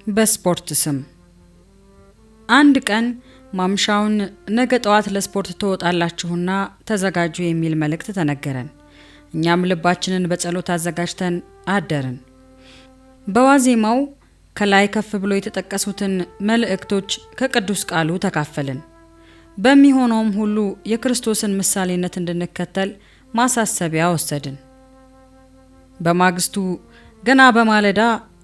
በስፖርት ስም አንድ ቀን ማምሻውን ነገ ጠዋት ለስፖርት ትወጣላችሁና ተዘጋጁ የሚል መልእክት ተነገረን። እኛም ልባችንን በጸሎት አዘጋጅተን አደርን። በዋዜማው ከላይ ከፍ ብሎ የተጠቀሱትን መልእክቶች ከቅዱስ ቃሉ ተካፈልን። በሚሆነውም ሁሉ የክርስቶስን ምሳሌነት እንድንከተል ማሳሰቢያ ወሰድን። በማግስቱ ገና በማለዳ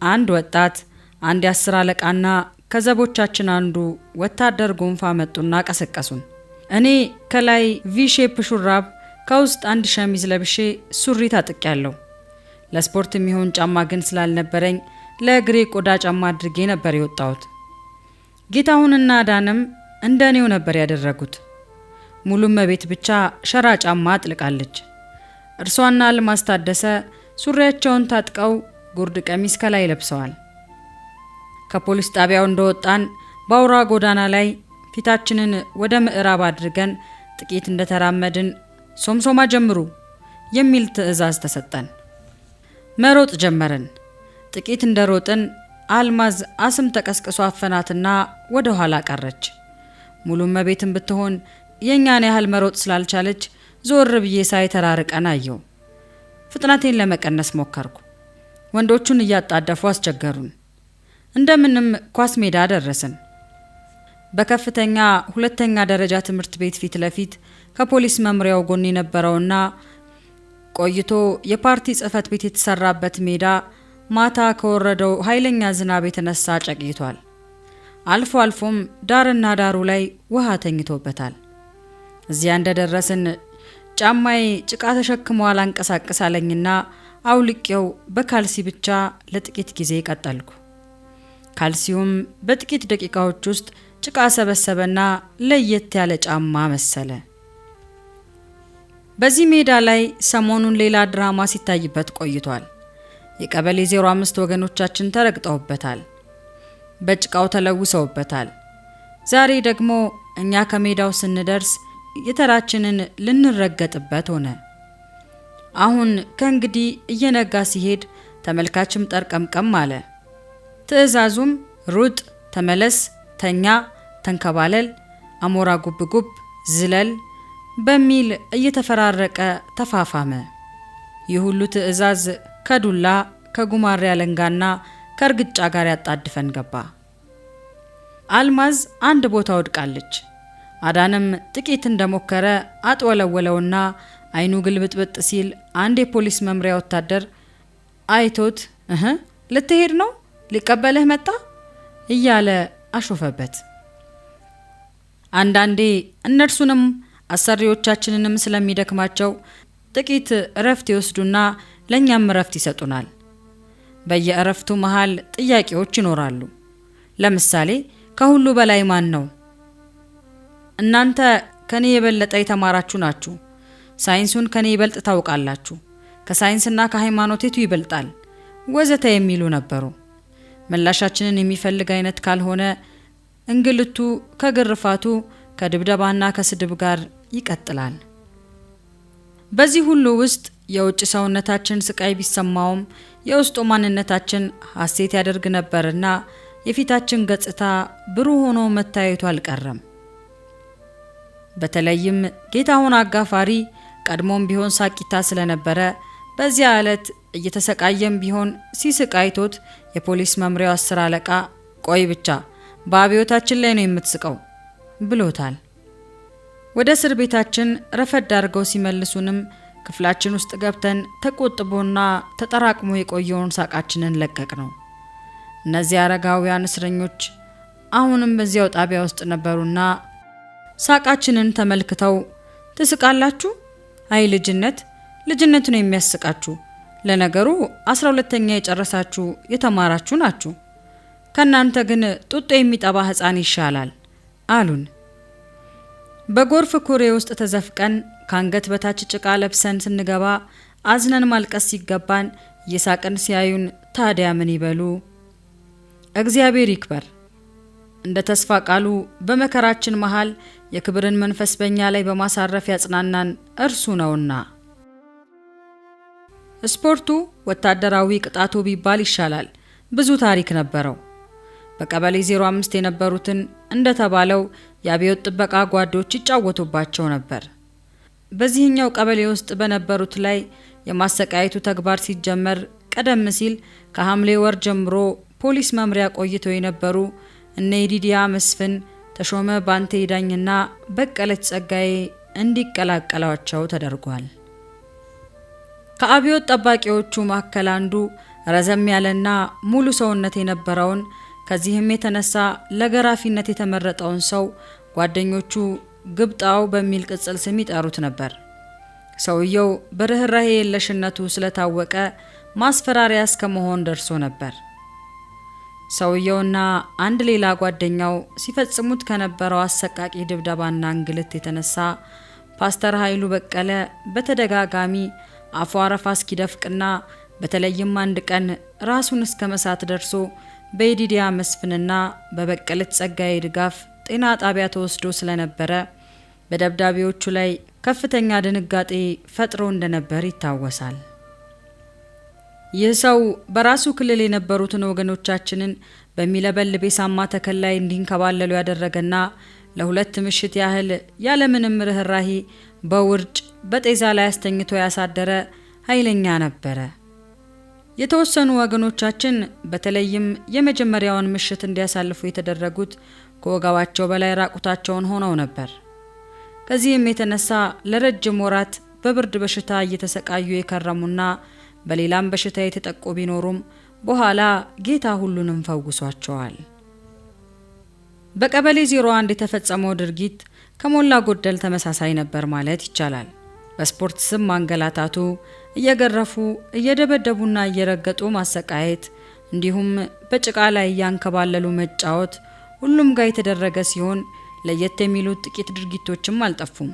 አንድ ወጣት፣ አንድ የ10 አለቃና ከዘቦቻችን አንዱ ወታደር ጎንፋ መጡና ቀሰቀሱን። እኔ ከላይ ቪሼፕ ሹራብ ከውስጥ አንድ ሸሚዝ ለብሼ ሱሪ ታጥቄያለሁ። ለስፖርት የሚሆን ጫማ ግን ስላልነበረኝ ለእግሬ ቆዳ ጫማ አድርጌ ነበር የወጣሁት። ጌታሁንና ዳንም እንደኔው ነበር ያደረጉት። ሙሉም መቤት ብቻ ሸራ ጫማ አጥልቃለች። እርሷና አልማዝ ታደሰ ሱሪያቸውን ታጥቀው ጉርድ ቀሚስ ከላይ ለብሰዋል። ከፖሊስ ጣቢያው እንደወጣን በአውራ ጎዳና ላይ ፊታችንን ወደ ምዕራብ አድርገን ጥቂት እንደተራመድን ሶምሶማ ጀምሩ የሚል ትዕዛዝ ተሰጠን። መሮጥ ጀመርን። ጥቂት እንደሮጥን አልማዝ አስም ተቀስቅሶ አፈናትና ወደ ኋላ ቀረች። ሙሉም መቤትን ብትሆን የኛን ያህል መሮጥ ስላልቻለች ዞር ብዬ ሳይ ተራርቀን አየው። ፍጥነቴን ለመቀነስ ሞከርኩ። ወንዶቹን እያጣደፉ አስቸገሩን። እንደምንም ኳስ ሜዳ ደረስን። በከፍተኛ ሁለተኛ ደረጃ ትምህርት ቤት ፊት ለፊት ከፖሊስ መምሪያው ጎን የነበረውና ቆይቶ የፓርቲ ጽሕፈት ቤት የተሰራበት ሜዳ ማታ ከወረደው ኃይለኛ ዝናብ የተነሳ ጨቅይቷል። አልፎ አልፎም ዳርና ዳሩ ላይ ውሃ ተኝቶበታል። እዚያ እንደደረስን ጫማዬ ጭቃ ተሸክሞ አላንቀሳቀስ አለኝና አውልቄው በካልሲ ብቻ ለጥቂት ጊዜ ቀጠልኩ። ካልሲውም በጥቂት ደቂቃዎች ውስጥ ጭቃ ሰበሰበና ለየት ያለ ጫማ መሰለ። በዚህ ሜዳ ላይ ሰሞኑን ሌላ ድራማ ሲታይበት ቆይቷል። የቀበሌ 05 ወገኖቻችን ተረግጠውበታል፣ በጭቃው ተለውሰውበታል። ዛሬ ደግሞ እኛ ከሜዳው ስንደርስ የተራችንን ልንረገጥበት ሆነ። አሁን ከእንግዲህ እየነጋ ሲሄድ ተመልካችም ጠርቀምቀም አለ። ትዕዛዙም ሩጥ፣ ተመለስ፣ ተኛ፣ ተንከባለል፣ አሞራ ጉብጉብ፣ ዝለል በሚል እየተፈራረቀ ተፋፋመ። ይህ ሁሉ ትዕዛዝ ከዱላ ከጉማሬ አለንጋና ከእርግጫ ጋር ያጣድፈን ገባ። አልማዝ አንድ ቦታ ወድቃለች። አዳንም ጥቂት እንደሞከረ አጥወለወለውና አይኑ ግልብጥብጥ ሲል አንድ የፖሊስ መምሪያ ወታደር አይቶት ልትሄድ ነው? ሊቀበልህ መጣ እያለ አሾፈበት። አንዳንዴ እነርሱንም አሰሪዎቻችንንም ስለሚደክማቸው ጥቂት እረፍት ይወስዱና ለኛም እረፍት ይሰጡናል። በየእረፍቱ መሃል ጥያቄዎች ይኖራሉ። ለምሳሌ ከሁሉ በላይ ማን ነው? እናንተ ከኔ የበለጠ የተማራችሁ ናችሁ። ሳይንሱን ከኔ ይበልጥ ታውቃላችሁ። ከሳይንስና ከሃይማኖት የቱ ይበልጣል? ወዘተ የሚሉ ነበሩ። ምላሻችንን የሚፈልግ አይነት ካልሆነ እንግልቱ ከግርፋቱ ከድብደባና ከስድብ ጋር ይቀጥላል። በዚህ ሁሉ ውስጥ የውጭ ሰውነታችን ስቃይ ቢሰማውም የውስጡ ማንነታችን ሐሴት ያደርግ ነበርና የፊታችን ገጽታ ብሩህ ሆኖ መታየቱ አልቀረም። በተለይም ጌታሁን አጋፋሪ ቀድሞም ቢሆን ሳቂታ ስለነበረ በዚያ ዕለት እየተሰቃየም ቢሆን ሲስቅ አይቶት የፖሊስ መምሪያው 10 አለቃ ቆይ ብቻ በአብዮታችን ላይ ነው የምትስቀው ብሎታል። ወደ እስር ቤታችን ረፈድ አድርገው ሲመልሱንም ክፍላችን ውስጥ ገብተን ተቆጥቦና ተጠራቅሞ የቆየውን ሳቃችንን ለቀቅ ነው። እነዚህ አረጋውያን እስረኞች አሁንም በዚያው ጣቢያ ውስጥ ነበሩና ሳቃችንን ተመልክተው ትስቃላችሁ? አይ ልጅነት ነው የሚያስቃችሁ። ለነገሩ 12ኛ የጨረሳችሁ የተማራችሁ ናችሁ። ከናንተ ግን ጡጦ የሚጠባ ሕፃን ይሻላል አሉን። በጎርፍ ኩሬ ውስጥ ተዘፍቀን ካንገት በታች ጭቃ ለብሰን ስንገባ አዝነን ማልቀስ ሲገባን እየሳቅን ሲያዩን ታዲያ ምን ይበሉ? እግዚአብሔር ይክበር። እንደ ተስፋ ቃሉ በመከራችን መሃል የክብርን መንፈስ በእኛ ላይ በማሳረፍ ያጽናናን እርሱ ነውና። ስፖርቱ ወታደራዊ ቅጣቱ ቢባል ይሻላል። ብዙ ታሪክ ነበረው። በቀበሌ 05 የነበሩትን እንደተባለው የአብዮት ጥበቃ ጓዶች ይጫወቱባቸው ነበር። በዚህኛው ቀበሌ ውስጥ በነበሩት ላይ የማሰቃየቱ ተግባር ሲጀመር ቀደም ሲል ከሐምሌ ወር ጀምሮ ፖሊስ መምሪያ ቆይተው የነበሩ እነ ይዲዲያ መስፍን፣ ተሾመ ባንቴ ዳኝና በቀለች ጸጋዬ እንዲቀላቀሏቸው ተደርጓል። ከአብዮት ጠባቂዎቹ መካከል አንዱ ረዘም ያለና ሙሉ ሰውነት የነበረውን ከዚህም የተነሳ ለገራፊነት የተመረጠውን ሰው ጓደኞቹ ግብጣው በሚል ቅጽል ስም ይጠሩት ነበር። ሰውየው በርህራሄ የለሽነቱ ስለታወቀ ማስፈራሪያ እስከ መሆን ደርሶ ነበር። ሰውየውና አንድ ሌላ ጓደኛው ሲፈጽሙት ከነበረው አሰቃቂ ድብደባና እንግልት የተነሳ ፓስተር ኃይሉ በቀለ በተደጋጋሚ አፉ አረፋ እስኪደፍቅና በተለይም አንድ ቀን ራሱን እስከ መሳት ደርሶ በይዲዲያ መስፍንና በበቀለች ጸጋዬ ድጋፍ ጤና ጣቢያ ተወስዶ ስለነበረ በደብዳቤዎቹ ላይ ከፍተኛ ድንጋጤ ፈጥሮ እንደነበር ይታወሳል። ይህ ሰው በራሱ ክልል የነበሩትን ወገኖቻችንን በሚለበልብ የሳማ ተከል ላይ እንዲንከባለሉ ያደረገና ለሁለት ምሽት ያህል ያለምንም ርህራሄ በውርጭ በጤዛ ላይ አስተኝቶ ያሳደረ ኃይለኛ ነበረ። የተወሰኑ ወገኖቻችን በተለይም የመጀመሪያውን ምሽት እንዲያሳልፉ የተደረጉት ከወገባቸው በላይ ራቁታቸውን ሆነው ነበር። ከዚህም የተነሳ ለረጅም ወራት በብርድ በሽታ እየተሰቃዩ የከረሙና በሌላም በሽታ የተጠቁ ቢኖሩም በኋላ ጌታ ሁሉንም ፈውሷቸዋል። በቀበሌ 01 የተፈጸመው ድርጊት ከሞላ ጎደል ተመሳሳይ ነበር ማለት ይቻላል። በስፖርት ስም ማንገላታቱ፣ እየገረፉ እየደበደቡና እየረገጡ ማሰቃየት፣ እንዲሁም በጭቃ ላይ እያንከባለሉ መጫወት ሁሉም ጋር የተደረገ ሲሆን ለየት የሚሉት ጥቂት ድርጊቶችም አልጠፉም።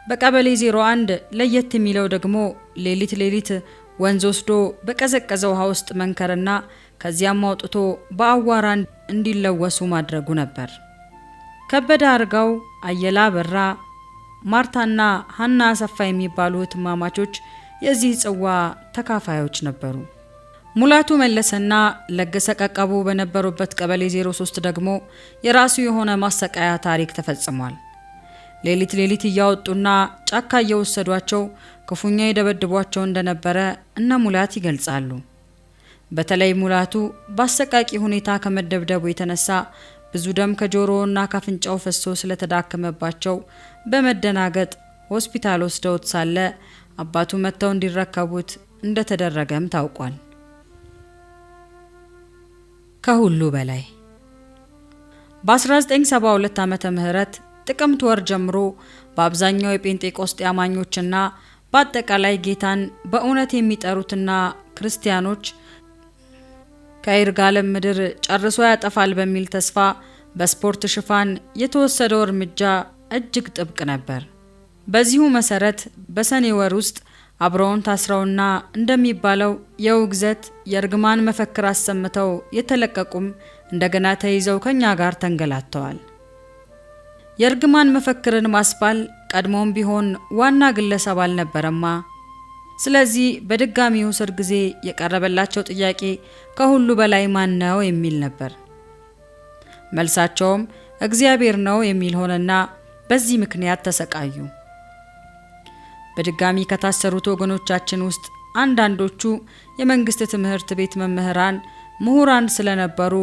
በቀበሌ 01 ለየት የሚለው ደግሞ ሌሊት ወንዝ ወስዶ በቀዘቀዘ ውሃ ውስጥ መንከርና ከዚያም አውጥቶ በአዋራ እንዲለወሱ ማድረጉ ነበር። ከበደ አርጋው፣ አየላ በራ፣ ማርታና ሀና አሰፋ የሚባሉ እህትማማቾች የዚህ ጽዋ ተካፋዮች ነበሩ። ሙላቱ መለሰና ለገሰ ቀቀቡ በነበሩበት ቀበሌ 03 ደግሞ የራሱ የሆነ ማሰቃያ ታሪክ ተፈጽሟል። ሌሊት እያወጡና ጫካ እየወሰዷቸው ክፉኛ የደበድቧቸው እንደነበረ እነ ሙላት ይገልጻሉ። በተለይ ሙላቱ በአሰቃቂ ሁኔታ ከመደብደቡ የተነሳ ብዙ ደም ከጆሮውና ካፍንጫው ፈሶ ስለተዳከመባቸው በመደናገጥ ሆስፒታል ወስደውት ሳለ አባቱ መጥተው እንዲረከቡት እንደተደረገም ታውቋል። ከሁሉ በላይ በ1972 ዓመተ ምህረት ጥቅምት ወር ጀምሮ በአብዛኛው የጴንጤቆስጤ አማኞችና በአጠቃላይ ጌታን በእውነት የሚጠሩትና ክርስቲያኖች ከይርጋለም ምድር ጨርሶ ያጠፋል በሚል ተስፋ በስፖርት ሽፋን የተወሰደው እርምጃ እጅግ ጥብቅ ነበር። በዚሁ መሰረት በሰኔ ወር ውስጥ አብረውን ታስረውና እንደሚባለው የውግዘት የእርግማን መፈክር አሰምተው የተለቀቁም እንደገና ተይዘው ከኛ ጋር ተንገላተዋል። የእርግማን መፈክርን ማስባል ቀድሞም ቢሆን ዋና ግለሰብ አልነበረማ። ስለዚህ በድጋሚው እስር ጊዜ የቀረበላቸው ጥያቄ ከሁሉ በላይ ማን ነው የሚል ነበር። መልሳቸውም እግዚአብሔር ነው የሚል ሆነና በዚህ ምክንያት ተሰቃዩ። በድጋሚ ከታሰሩት ወገኖቻችን ውስጥ አንዳንዶቹ የመንግስት ትምህርት ቤት መምህራን፣ ምሁራን ስለነበሩ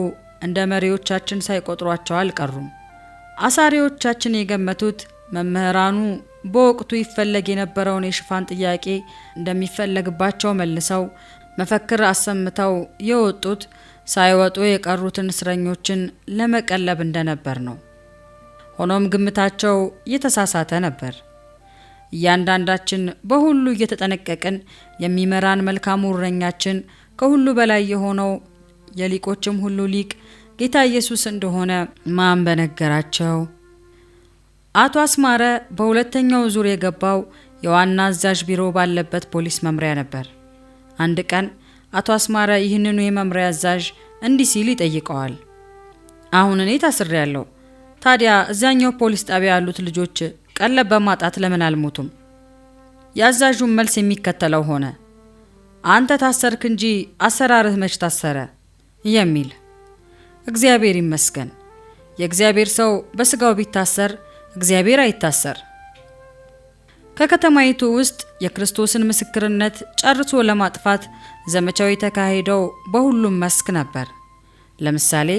እንደ መሪዎቻችን ሳይቆጥሯቸው አልቀሩም። አሳሪዎቻችን የገመቱት መምህራኑ በወቅቱ ይፈለግ የነበረውን የሽፋን ጥያቄ እንደሚፈለግባቸው መልሰው መፈክር አሰምተው የወጡት ሳይወጡ የቀሩትን እስረኞችን ለመቀለብ እንደነበር ነው። ሆኖም ግምታቸው የተሳሳተ ነበር። እያንዳንዳችን በሁሉ እየተጠነቀቅን የሚመራን መልካሙ እረኛችን ከሁሉ በላይ የሆነው የሊቆችም ሁሉ ሊቅ ጌታ ኢየሱስ እንደሆነ ማን በነገራቸው። አቶ አስማረ በሁለተኛው ዙር የገባው የዋና አዛዥ ቢሮ ባለበት ፖሊስ መምሪያ ነበር። አንድ ቀን አቶ አስማረ ይህንኑ የመምሪያ አዛዥ እንዲህ ሲል ይጠይቀዋል። አሁን እኔ ታስሬያለሁ። ታዲያ እዛኛው ፖሊስ ጣቢያ ያሉት ልጆች ቀለብ በማጣት ለምን አልሞቱም? የአዛዡን መልስ የሚከተለው ሆነ። አንተ ታሰርክ እንጂ አሰራርህ መች ታሰረ የሚል። እግዚአብሔር ይመስገን። የእግዚአብሔር ሰው በስጋው ቢታሰር እግዚአብሔር አይታሰር። ከከተማይቱ ውስጥ የክርስቶስን ምስክርነት ጨርሶ ለማጥፋት ዘመቻው የተካሄደው በሁሉም መስክ ነበር። ለምሳሌ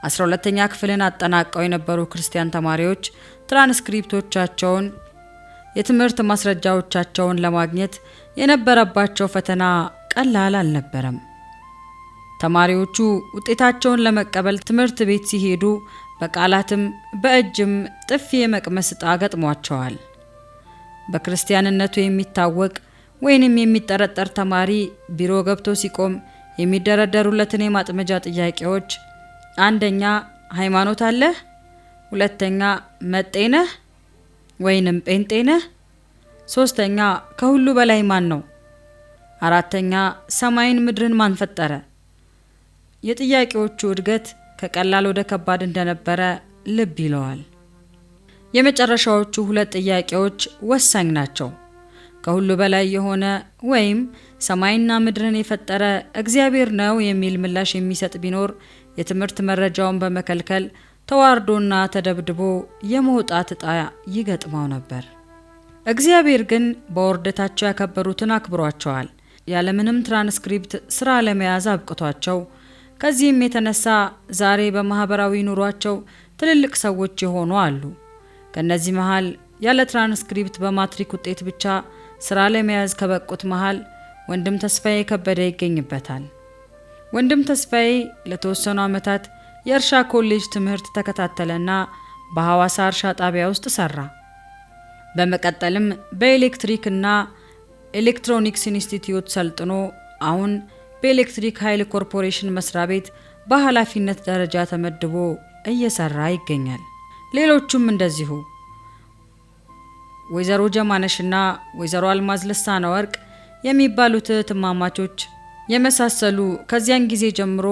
12ኛ ክፍልን አጠናቀው የነበሩ ክርስቲያን ተማሪዎች ትራንስክሪፕቶቻቸውን፣ የትምህርት ማስረጃዎቻቸውን ለማግኘት የነበረባቸው ፈተና ቀላል አልነበረም። ተማሪዎቹ ውጤታቸውን ለመቀበል ትምህርት ቤት ሲሄዱ በቃላትም በእጅም ጥፊ የመቅመስ ዕጣ ገጥሟቸዋል። በክርስቲያንነቱ የሚታወቅ ወይንም የሚጠረጠር ተማሪ ቢሮ ገብቶ ሲቆም የሚደረደሩለትን የማጥመጃ ጥያቄዎች አንደኛ ሃይማኖት አለህ? ሁለተኛ መጤ ነህ ወይንም ጴንጤ ነህ? ሶስተኛ ከሁሉ በላይ ማን ነው? አራተኛ ሰማይን ምድርን ማን ፈጠረ? የጥያቄዎቹ እድገት ከቀላል ወደ ከባድ እንደነበረ ልብ ይለዋል። የመጨረሻዎቹ ሁለት ጥያቄዎች ወሳኝ ናቸው። ከሁሉ በላይ የሆነ ወይም ሰማይና ምድርን የፈጠረ እግዚአብሔር ነው የሚል ምላሽ የሚሰጥ ቢኖር የትምህርት መረጃውን በመከልከል ተዋርዶና ተደብድቦ የመውጣት ዕጣ ይገጥመው ነበር። እግዚአብሔር ግን በውርደታቸው ያከበሩትን አክብሯቸዋል። ያለምንም ትራንስክሪፕት ስራ ለመያዝ አብቅቷቸው ከዚህም የተነሳ ዛሬ በማህበራዊ ኑሯቸው ትልልቅ ሰዎች የሆኑ አሉ። ከነዚህ መሃል ያለ ትራንስክሪፕት በማትሪክ ውጤት ብቻ ስራ ለመያዝ ከበቁት መሃል ወንድም ተስፋዬ ከበደ ይገኝበታል። ወንድም ተስፋዬ ለተወሰኑ ዓመታት የእርሻ ኮሌጅ ትምህርት ተከታተለና በሐዋሳ እርሻ ጣቢያ ውስጥ ሰራ። በመቀጠልም በኤሌክትሪክና ኤሌክትሮኒክስ ኢንስቲትዩት ሰልጥኖ አሁን በኤሌክትሪክ ኃይል ኮርፖሬሽን መስሪያ ቤት በኃላፊነት ደረጃ ተመድቦ እየሰራ ይገኛል። ሌሎቹም እንደዚሁ። ወይዘሮ ጀማነሽና ወይዘሮ አልማዝ ልሳነ ወርቅ የሚባሉት እህትማማቾች የመሳሰሉ ከዚያን ጊዜ ጀምሮ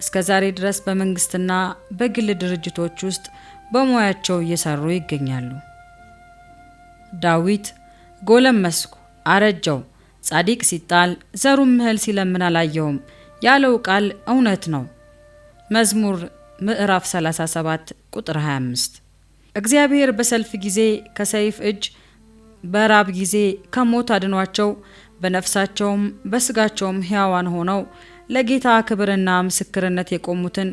እስከ ዛሬ ድረስ በመንግስትና በግል ድርጅቶች ውስጥ በሙያቸው እየሰሩ ይገኛሉ። ዳዊት ጎለመስኩ፣ አረጀው፣ ጻዲቅ ሲጣል ዘሩም እህል ሲለምን አላየውም ያለው ቃል እውነት ነው። መዝሙር ምዕራፍ 37 ቁጥር 25። እግዚአብሔር በሰልፍ ጊዜ ከሰይፍ እጅ፣ በራብ ጊዜ ከሞት አድኗቸው በነፍሳቸውም በስጋቸውም ሕያዋን ሆነው ለጌታ ክብርና ምስክርነት የቆሙትን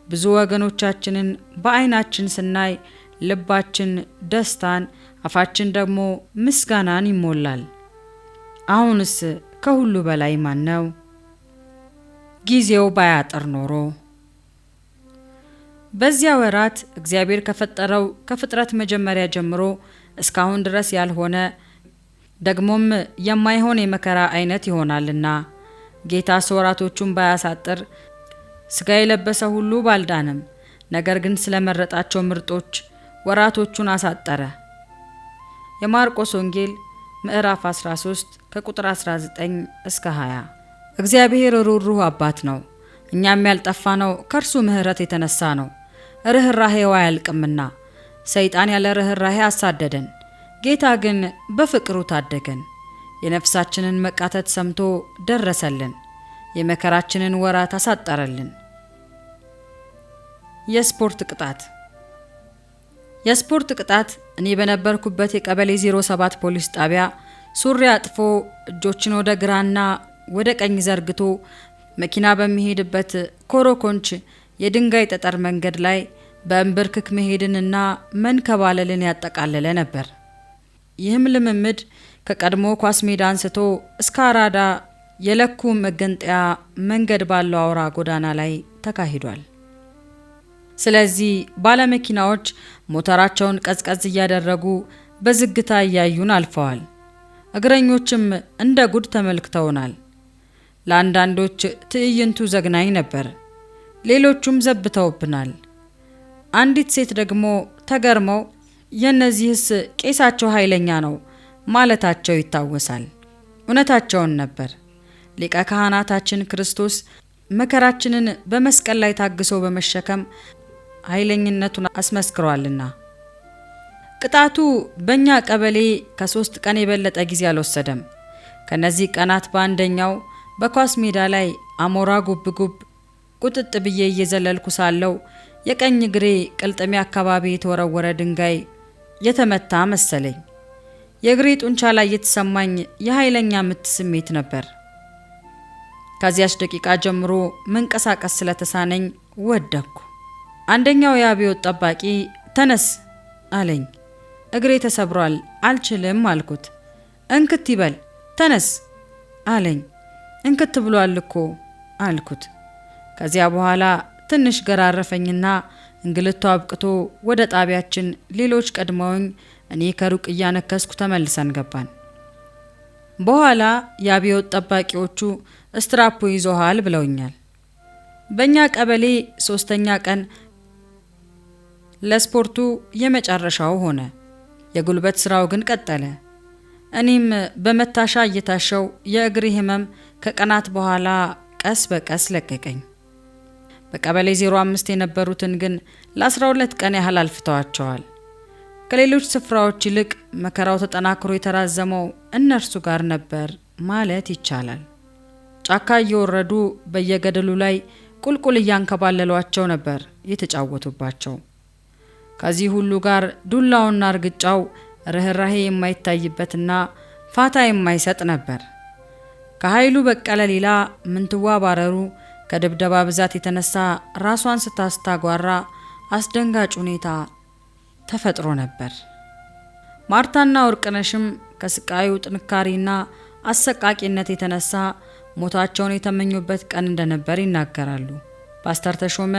ብዙ ወገኖቻችንን በዓይናችን ስናይ ልባችን ደስታን፣ አፋችን ደግሞ ምስጋናን ይሞላል። አሁንስ ከሁሉ በላይ ማን ነው? ጊዜው ባያጥር ኖሮ። በዚያ ወራት እግዚአብሔር ከፈጠረው ከፍጥረት መጀመሪያ ጀምሮ እስካሁን ድረስ ያልሆነ ደግሞም የማይሆን የመከራ አይነት ይሆናልና ጌታ ወራቶቹን ባያሳጥር ስጋ የለበሰ ሁሉ ባልዳንም፣ ነገር ግን ስለመረጣቸው ምርጦች ወራቶቹን አሳጠረ። የማርቆስ ወንጌል ምዕራፍ 13 ከቁጥር 19 እስከ 20። እግዚአብሔር ሩህሩህ አባት ነው። እኛም ያልጠፋነው ከእርሱ ምሕረት የተነሳ ነው። ርኅራኄው አያልቅምና ሰይጣን ያለ ርኅራኄ አሳደደን፣ ጌታ ግን በፍቅሩ ታደገን። የነፍሳችንን መቃተት ሰምቶ ደረሰልን፣ የመከራችንን ወራት አሳጠረልን። የስፖርት ቅጣት። የስፖርት ቅጣት እኔ በነበርኩበት የቀበሌ 07 ፖሊስ ጣቢያ ሱሪ አጥፎ እጆችን ወደ ግራና ወደ ቀኝ ዘርግቶ መኪና በሚሄድበት ኮሮኮንች የድንጋይ ጠጠር መንገድ ላይ በእንብርክክ መሄድንና መንከባለልን ያጠቃለለ ነበር። ይህም ልምምድ ከቀድሞ ኳስ ሜዳ አንስቶ እስከ አራዳ የለኩ መገንጠያ መንገድ ባለው አውራ ጎዳና ላይ ተካሂዷል። ስለዚህ ባለመኪናዎች ሞተራቸውን ቀዝቀዝ እያደረጉ በዝግታ እያዩን አልፈዋል። እግረኞችም እንደ ጉድ ተመልክተውናል። ለአንዳንዶች ትዕይንቱ ዘግናኝ ነበር፣ ሌሎቹም ዘብተውብናል። አንዲት ሴት ደግሞ ተገርመው የነዚህስ ቄሳቸው ኃይለኛ ነው ማለታቸው ይታወሳል። እውነታቸውን ነበር። ሊቀ ካህናታችን ክርስቶስ መከራችንን በመስቀል ላይ ታግሶ በመሸከም ኃይለኝነቱን አስመስክሯልና። ቅጣቱ በእኛ ቀበሌ ከ3 ቀን የበለጠ ጊዜ አልወሰደም። ከነዚህ ቀናት በአንደኛው በኳስ ሜዳ ላይ አሞራ ጉብ ጉብ ቁጥጥ ብዬ እየዘለልኩ ሳለው የቀኝ እግሬ ቅልጥሜ አካባቢ የተወረወረ ድንጋይ የተመታ መሰለኝ። የእግሬ ጡንቻ ላይ የተሰማኝ የኃይለኛ ምት ስሜት ነበር። ከዚያች ደቂቃ ጀምሮ መንቀሳቀስ ስለተሳነኝ ወደቅኩ። አንደኛው የአብዮት ጠባቂ ተነስ አለኝ። እግሬ ተሰብሯል፣ አልችልም አልኩት። እንክት ይበል ተነስ አለኝ። እንክት ብሏል እኮ አልኩት። ከዚያ በኋላ ትንሽ ገራረፈኝና እንግልቱ አብቅቶ ወደ ጣቢያችን ሌሎች ቀድመውኝ እኔ ከሩቅ እያነከስኩ ተመልሰን ገባን። በኋላ የአብዮት ጠባቂዎቹ ስትራፖ ይዞሃል ብለውኛል። በእኛ ቀበሌ 3ኛ ቀን ለስፖርቱ የመጨረሻው ሆነ። የጉልበት ስራው ግን ቀጠለ። እኔም በመታሻ እየታሸው የእግሬ ህመም ከቀናት በኋላ ቀስ በቀስ ለቀቀኝ። በቀበሌ 05 የነበሩትን ግን ለ12 ቀን ያህል አልፍተዋቸዋል። ከሌሎች ስፍራዎች ይልቅ መከራው ተጠናክሮ የተራዘመው እነርሱ ጋር ነበር ማለት ይቻላል። ጫካ እየወረዱ በየገደሉ ላይ ቁልቁል እያንከባለሏቸው ነበር የተጫወቱባቸው። ከዚህ ሁሉ ጋር ዱላውና እርግጫው ርህራሄ የማይታይበትና ፋታ የማይሰጥ ነበር። ከኃይሉ በቀለ ሌላ ምንትዋ ባረሩ ከድብደባ ብዛት የተነሳ ራሷን ስታስታጓራ አስደንጋጭ ሁኔታ ተፈጥሮ ነበር። ማርታና ወርቅነሽም ከስቃዩ ጥንካሬና አሰቃቂነት የተነሳ ሞታቸውን የተመኙበት ቀን እንደነበር ይናገራሉ። ፓስተር ተሾመ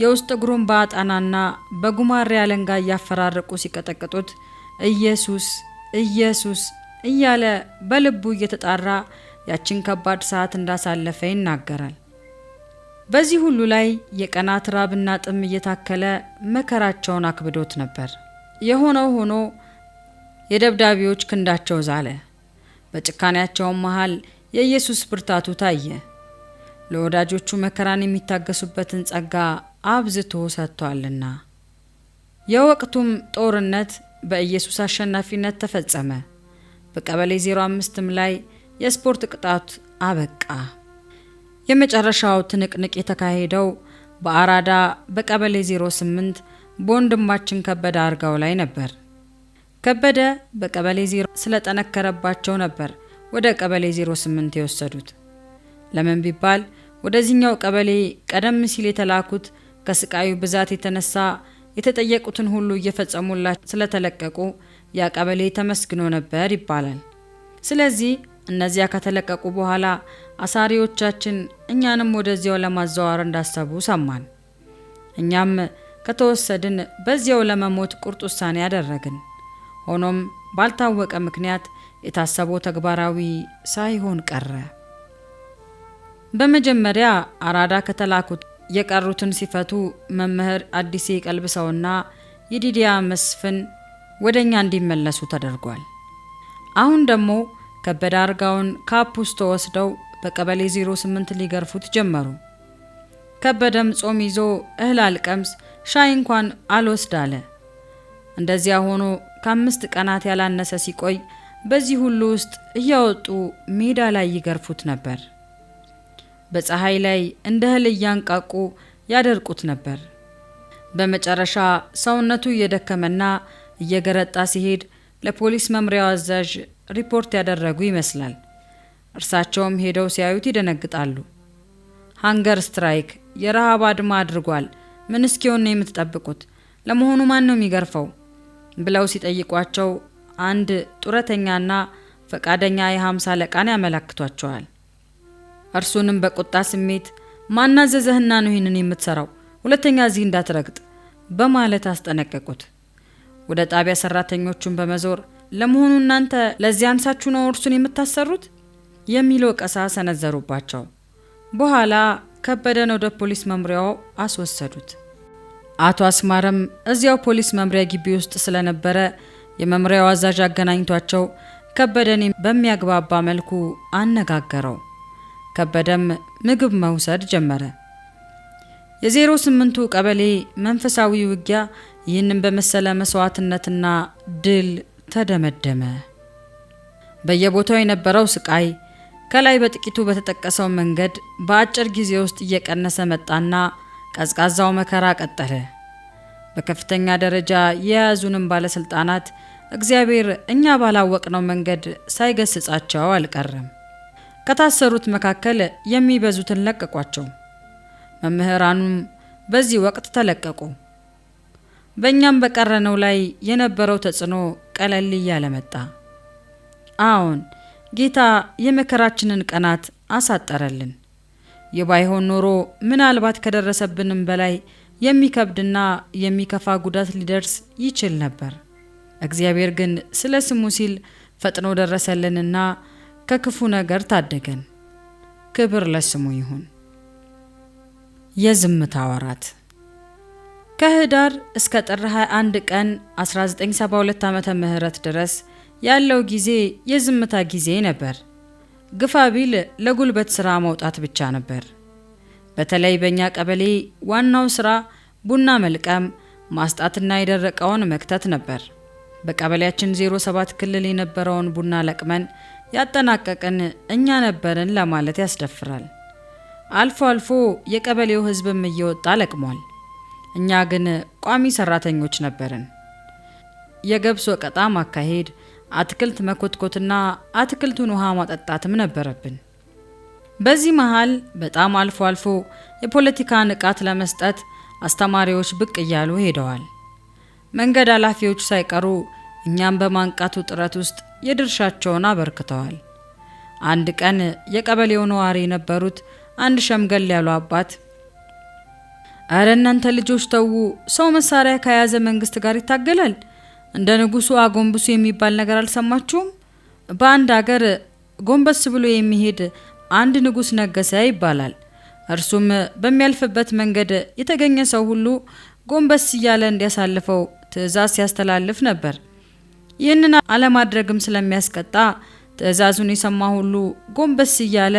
የውስጥ እግሩን በአጣናና በጉማሬ አለንጋ እያፈራረቁ ሲቀጠቅጡት ኢየሱስ ኢየሱስ እያለ በልቡ እየተጣራ ያችን ከባድ ሰዓት እንዳሳለፈ ይናገራል። በዚህ ሁሉ ላይ የቀናት ራብና ጥም እየታከለ መከራቸውን አክብዶት ነበር። የሆነው ሆኖ የደብዳቤዎች ክንዳቸው ዛለ። በጭካኔያቸውም መሃል የኢየሱስ ብርታቱ ታየ። ለወዳጆቹ መከራን የሚታገሱበትን ጸጋ አብዝቶ ሰጥቷልና። የወቅቱም ጦርነት በኢየሱስ አሸናፊነት ተፈጸመ። በቀበሌ 05ም ላይ የስፖርት ቅጣት አበቃ። የመጨረሻው ትንቅንቅ የተካሄደው በአራዳ በቀበሌ 08 በወንድማችን ከበደ አርጋው ላይ ነበር። ከበደ በቀበሌ 0 ስለጠነከረባቸው ነበር ወደ ቀበሌ 08 የወሰዱት። ለምን ቢባል ወደዚህኛው ቀበሌ ቀደም ሲል የተላኩት ከስቃዩ ብዛት የተነሳ የተጠየቁትን ሁሉ እየፈጸሙላቸው ስለተለቀቁ ያ ቀበሌ ተመስግኖ ነበር ይባላል። ስለዚህ እነዚያ ከተለቀቁ በኋላ አሳሪዎቻችን እኛንም ወደዚያው ለማዘዋወር እንዳሰቡ ሰማን። እኛም ከተወሰድን በዚያው ለመሞት ቁርጥ ውሳኔ ያደረግን። ሆኖም ባልታወቀ ምክንያት የታሰበው ተግባራዊ ሳይሆን ቀረ። በመጀመሪያ አራዳ ከተላኩት የቀሩትን ሲፈቱ መምህር አዲሴ ቀልብሰውና የዲዲያ መስፍን ወደኛ እንዲመለሱ ተደርጓል። አሁን ደግሞ ከበደ አርጋውን ካፑስቶ ወስደው በቀበሌ 08 ሊገርፉት ጀመሩ። ከበደም ጾም ይዞ እህል አልቀምስ ሻይ እንኳን አልወስድ አለ። እንደዚያ ሆኖ ከ5 ቀናት ያላነሰ ሲቆይ በዚህ ሁሉ ውስጥ እያወጡ ሜዳ ላይ ይገርፉት ነበር። በፀሐይ ላይ እንደ እህል እያንቃቁ ያደርቁት ነበር። በመጨረሻ ሰውነቱ እየደከመና እየገረጣ ሲሄድ ለፖሊስ መምሪያው አዛዥ ሪፖርት ያደረጉ ይመስላል። እርሳቸውም ሄደው ሲያዩት ይደነግጣሉ። ሃንገር ስትራይክ የረሃብ አድማ አድርጓል። ምን እስኪሆን ነው የምትጠብቁት? ለመሆኑ ማን ነው የሚገርፈው? ብለው ሲጠይቋቸው አንድ ጡረተኛና ፈቃደኛ የ50 አለቃን ያመለክቷቸዋል። እርሱንም በቁጣ ስሜት ማናዘዘህና ነው ይህንን የምትሰራው? ሁለተኛ እዚህ እንዳትረግጥ በማለት አስጠነቀቁት። ወደ ጣቢያ ሰራተኞቹን በመዞር ለመሆኑ እናንተ ለዚህ አንሳችሁ ነው እርሱን የምታሰሩት? የሚል ወቀሳ ሰነዘሩባቸው። በኋላ ከበደን ወደ ፖሊስ መምሪያው አስወሰዱት። አቶ አስማረም እዚያው ፖሊስ መምሪያ ግቢ ውስጥ ስለነበረ የመምሪያው አዛዥ አገናኝቷቸው ከበደን በሚያግባባ መልኩ አነጋገረው። ከበደም ምግብ መውሰድ ጀመረ። የ08ቱ ቀበሌ መንፈሳዊ ውጊያ ይህንን በመሰለ መስዋዕትነትና ድል ተደመደመ። በየቦታው የነበረው ስቃይ ከላይ በጥቂቱ በተጠቀሰው መንገድ በአጭር ጊዜ ውስጥ እየቀነሰ መጣና ቀዝቃዛው መከራ ቀጠለ። በከፍተኛ ደረጃ የያዙንም ባለስልጣናት እግዚአብሔር እኛ ባላወቅነው መንገድ ሳይገስጻቸው አልቀረም። ከታሰሩት መካከል የሚበዙትን ለቀቋቸው። መምህራኑም በዚህ ወቅት ተለቀቁ። በእኛም በቀረነው ላይ የነበረው ተጽዕኖ ቀለል እያለ መጣ። አዎን፣ ጌታ የመከራችንን ቀናት አሳጠረልን። ይህ ባይሆን ኖሮ ምናልባት ከደረሰብንም በላይ የሚከብድና የሚከፋ ጉዳት ሊደርስ ይችል ነበር። እግዚአብሔር ግን ስለ ስሙ ሲል ፈጥኖ ደረሰልንና ከክፉ ነገር ታደገን። ክብር ለስሙ ይሁን። የዝምታ ወራት ከህዳር እስከ ጥር 21 ቀን 1972 ዓመተ ምህረት ድረስ ያለው ጊዜ የዝምታ ጊዜ ነበር። ግፋ ቢል ለጉልበት ስራ መውጣት ብቻ ነበር። በተለይ በእኛ ቀበሌ ዋናው ስራ ቡና መልቀም፣ ማስጣትና የደረቀውን መክተት ነበር። በቀበሌያችን 07 ክልል የነበረውን ቡና ለቅመን ያጠናቀቅን እኛ ነበርን ለማለት ያስደፍራል። አልፎ አልፎ የቀበሌው ህዝብም እየወጣ ለቅሟል። እኛ ግን ቋሚ ሰራተኞች ነበርን። የገብስ ወቀጣ ማካሄድ፣ አትክልት መኮትኮትና አትክልቱን ውሃ ማጠጣትም ነበረብን። በዚህ መሃል በጣም አልፎ አልፎ የፖለቲካ ንቃት ለመስጠት አስተማሪዎች ብቅ እያሉ ሄደዋል። መንገድ ኃላፊዎች ሳይቀሩ እኛም በማንቃቱ ጥረት ውስጥ የድርሻቸውን አበርክተዋል። አንድ ቀን የቀበሌው ነዋሪ የነበሩት አንድ ሸምገል ያሉ አባት አረ እናንተ ልጆች ተዉ፣ ሰው መሳሪያ ከያዘ መንግስት ጋር ይታገላል። እንደ ንጉሱ አጎንብሱ የሚባል ነገር አልሰማችሁም? በአንድ ሀገር ጎንበስ ብሎ የሚሄድ አንድ ንጉስ ነገሰ ይባላል። እርሱም በሚያልፍበት መንገድ የተገኘ ሰው ሁሉ ጎንበስ እያለ እንዲያሳልፈው ትዕዛዝ ሲያስተላልፍ ነበር። ይህንን አለማድረግም ስለሚያስቀጣ ትዕዛዙን የሰማ ሁሉ ጎንበስ እያለ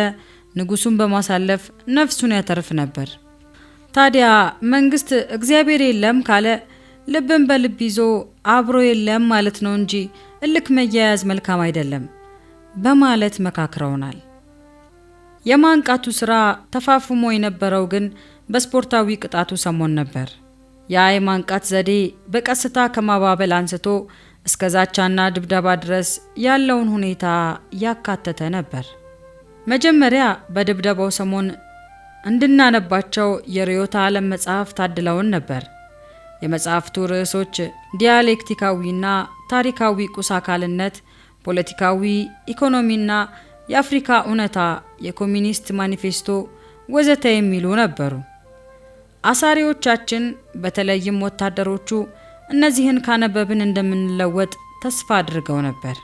ንጉሱን በማሳለፍ ነፍሱን ያተርፍ ነበር። ታዲያ መንግስት እግዚአብሔር የለም ካለ ልብን በልብ ይዞ አብሮ የለም ማለት ነው እንጂ እልክ መያያዝ መልካም አይደለም በማለት መካክረውናል። የማንቃቱ ስራ ተፋፍሞ የነበረው ግን በስፖርታዊ ቅጣቱ ሰሞን ነበር። ያ የማንቃት ዘዴ በቀስታ ከማባበል አንስቶ እስከ ዛቻና ድብደባ ድረስ ያለውን ሁኔታ ያካተተ ነበር። መጀመሪያ በድብደባው ሰሞን እንድናነባቸው የርዕዮተ ዓለም መጽሐፍ ታድለውን ነበር። የመጽሐፍቱ ርዕሶች ዲያሌክቲካዊና ታሪካዊ ቁስ አካልነት፣ ፖለቲካዊ፣ ኢኮኖሚና የአፍሪካ እውነታ፣ የኮሚኒስት ማኒፌስቶ ወዘተ የሚሉ ነበሩ። አሳሪዎቻችን በተለይም ወታደሮቹ እነዚህን ካነበብን እንደምንለወጥ ተስፋ አድርገው ነበር።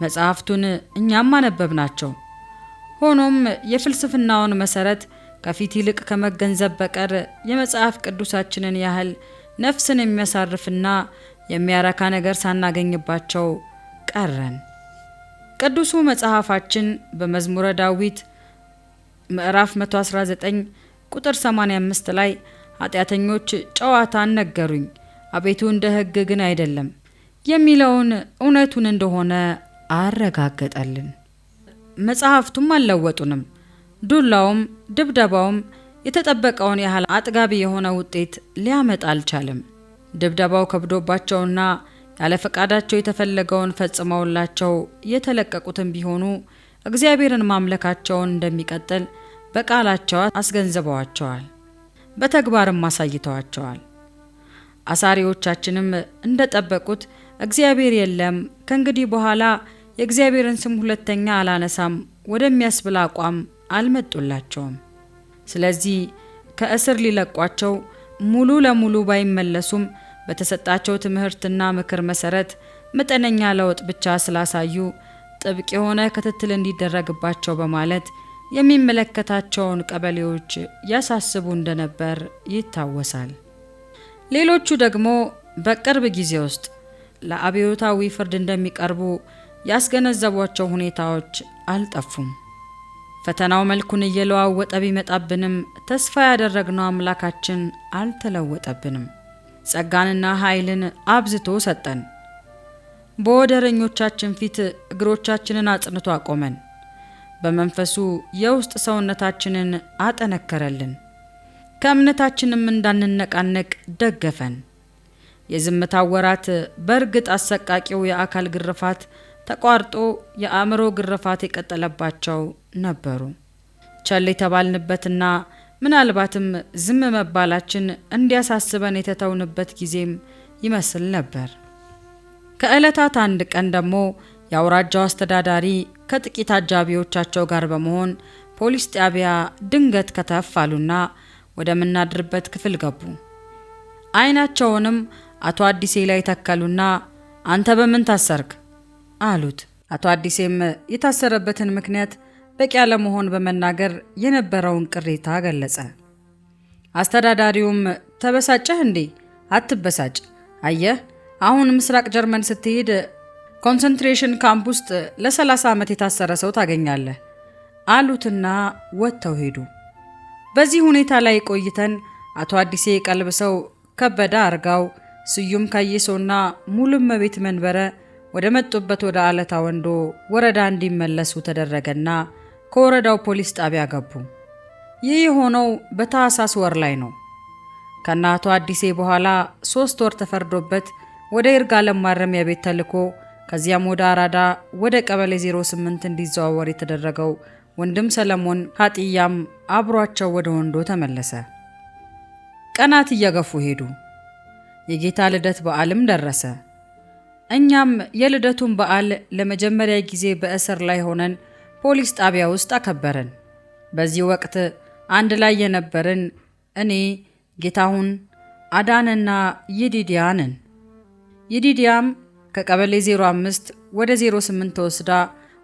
መጽሐፍቱን እኛም አነበብናቸው። ሆኖም የፍልስፍናውን መሰረት ከፊት ይልቅ ከመገንዘብ በቀር የመጽሐፍ ቅዱሳችንን ያህል ነፍስን የሚያሳርፍና የሚያረካ ነገር ሳናገኝባቸው ቀረን። ቅዱሱ መጽሐፋችን በመዝሙረ ዳዊት ምዕራፍ 119 ቁጥር 85 ላይ ኃጢአተኞች ጨዋታን ነገሩኝ፣ አቤቱ እንደ ሕግ ግን አይደለም የሚለውን እውነቱን እንደሆነ አረጋገጠልን። መጽሐፍቱም አልለወጡንም። ዱላውም ድብደባውም የተጠበቀውን ያህል አጥጋቢ የሆነ ውጤት ሊያመጣ አልቻለም። ድብደባው ከብዶባቸውና ያለ ፈቃዳቸው የተፈለገውን ፈጽመውላቸው የተለቀቁትም ቢሆኑ እግዚአብሔርን ማምለካቸውን እንደሚቀጥል በቃላቸው አስገንዝበዋቸዋል፣ በተግባርም አሳይተዋቸዋል። አሳሪዎቻችንም እንደጠበቁት እግዚአብሔር የለም፣ ከእንግዲህ በኋላ የእግዚአብሔርን ስም ሁለተኛ አላነሳም ወደሚያስብል አቋም አልመጡላቸውም። ስለዚህ ከእስር ሊለቋቸው ሙሉ ለሙሉ ባይመለሱም በተሰጣቸው ትምህርትና ምክር መሰረት መጠነኛ ለውጥ ብቻ ስላሳዩ ጥብቅ የሆነ ክትትል እንዲደረግባቸው በማለት የሚመለከታቸውን ቀበሌዎች ያሳስቡ እንደነበር ይታወሳል። ሌሎቹ ደግሞ በቅርብ ጊዜ ውስጥ ለአብዮታዊ ፍርድ እንደሚቀርቡ ያስገነዘቧቸው ሁኔታዎች አልጠፉም። ፈተናው መልኩን እየለዋወጠ ቢመጣብንም ተስፋ ያደረግነው አምላካችን አልተለወጠብንም። ጸጋንና ኃይልን አብዝቶ ሰጠን። በወደረኞቻችን ፊት እግሮቻችንን አጽንቶ አቆመን። በመንፈሱ የውስጥ ሰውነታችንን አጠነከረልን። ከእምነታችንም እንዳንነቃነቅ ደገፈን። የዝምታው ወራት በእርግጥ አሰቃቂው የአካል ግርፋት ተቋርጦ የአእምሮ ግርፋት የቀጠለባቸው ነበሩ። ቸል የተባልንበትና ምናልባትም ዝም መባላችን እንዲያሳስበን የተተውንበት ጊዜም ይመስል ነበር። ከዕለታት አንድ ቀን ደግሞ የአውራጃው አስተዳዳሪ ከጥቂት አጃቢዎቻቸው ጋር በመሆን ፖሊስ ጣቢያ ድንገት ከተፍ አሉና ወደ ምናድርበት ክፍል ገቡ። አይናቸውንም አቶ አዲሴ ላይ ተከሉና አንተ በምን ታሰርክ አሉት። አቶ አዲሴም የታሰረበትን ምክንያት በቂ ያለመሆን በመናገር የነበረውን ቅሬታ ገለጸ። አስተዳዳሪውም ተበሳጨህ እንዴ? አትበሳጭ። አየህ አሁን ምስራቅ ጀርመን ስትሄድ ኮንሰንትሬሽን ካምፕ ውስጥ ለ30 ዓመት የታሰረ ሰው ታገኛለህ አሉትና ወጥተው ሄዱ። በዚህ ሁኔታ ላይ ቆይተን አቶ አዲሴ ቀልብሰው ከበደ አርጋው፣ ስዩም ካይሶና ሙሉመቤት መንበረ ወደ መጡበት ወደ አለታ ወንዶ ወረዳ እንዲመለሱ ተደረገና ከወረዳው ፖሊስ ጣቢያ ገቡ። ይህ የሆነው በታህሳስ ወር ላይ ነው። ከአቶ አዲሴ በኋላ 3 ወር ተፈርዶበት ወደ ይርጋለም ማረሚያ ቤት ተልኮ ከዚያም ወደ አራዳ ወደ ቀበሌ 08 እንዲዘዋወር የተደረገው ወንድም ሰለሞን ሀጢያም አብሯቸው ወደ ወንዶ ተመለሰ። ቀናት እየገፉ ሄዱ። የጌታ ልደት በዓልም ደረሰ። እኛም የልደቱን በዓል ለመጀመሪያ ጊዜ በእስር ላይ ሆነን ፖሊስ ጣቢያ ውስጥ አከበርን። በዚህ ወቅት አንድ ላይ የነበርን እኔ፣ ጌታሁን፣ አዳንና ይዲዲያ ነን። ይዲዲያም ከቀበሌ 05 ወደ 08 ተወስዳ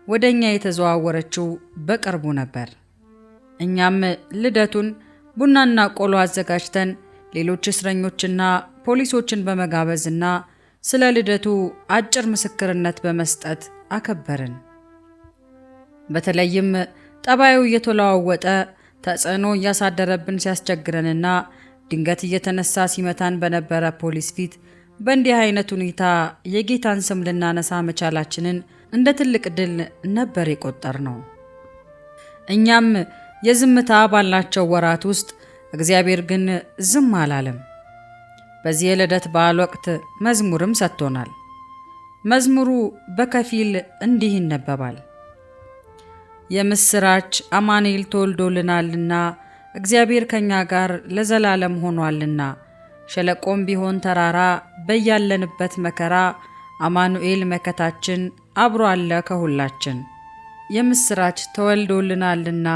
ወደኛ የተዘዋወረችው በቅርቡ ነበር። እኛም ልደቱን ቡናና ቆሎ አዘጋጅተን ሌሎች እስረኞችና ፖሊሶችን በመጋበዝና ስለ ልደቱ አጭር ምስክርነት በመስጠት አከበርን። በተለይም ጠባዩ እየተለዋወጠ ተጽዕኖ እያሳደረብን ሲያስቸግረንና ድንገት እየተነሳ ሲመታን በነበረ ፖሊስ ፊት በእንዲህ አይነት ሁኔታ የጌታን ስም ልናነሳ መቻላችንን እንደ ትልቅ ድል ነበር የቆጠርነው። እኛም የዝምታ ባላቸው ወራት ውስጥ እግዚአብሔር ግን ዝም አላለም። በዚህ የልደት በዓል ወቅት መዝሙርም ሰጥቶናል። መዝሙሩ በከፊል እንዲህ ይነበባል። የምስራች አማኑኤል ተወልዶልናልና እግዚአብሔር ከኛ ጋር ለዘላለም ሆኗልና ሸለቆም ቢሆን ተራራ በያለንበት መከራ አማኑኤል መከታችን አብሮ አለ ከሁላችን። የምስራች ተወልዶልናልና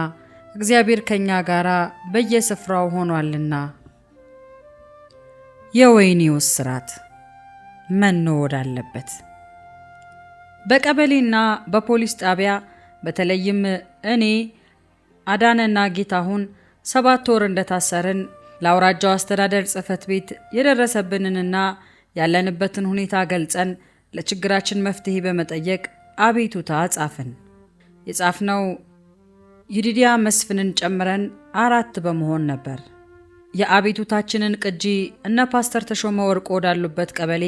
እግዚአብሔር ከኛ ጋር በየስፍራው ሆኗልና። የወይኒው እስራት መኖ ወዳለበት በቀበሌና በፖሊስ ጣቢያ በተለይም እኔ አዳነና ጌታሁን 7 ወር እንደታሰርን ለአውራጃው አስተዳደር ጽሕፈት ቤት የደረሰብንንና ያለንበትን ሁኔታ ገልጸን ለችግራችን መፍትሄ በመጠየቅ አቤቱታ ጻፍን። የጻፍነው ይዲዲያ መስፍንን ጨምረን 4 በመሆን ነበር። የአቤቱታችንን ቅጂ እነ ፓስተር ተሾመ ወርቆ ወዳሉበት ቀበሌ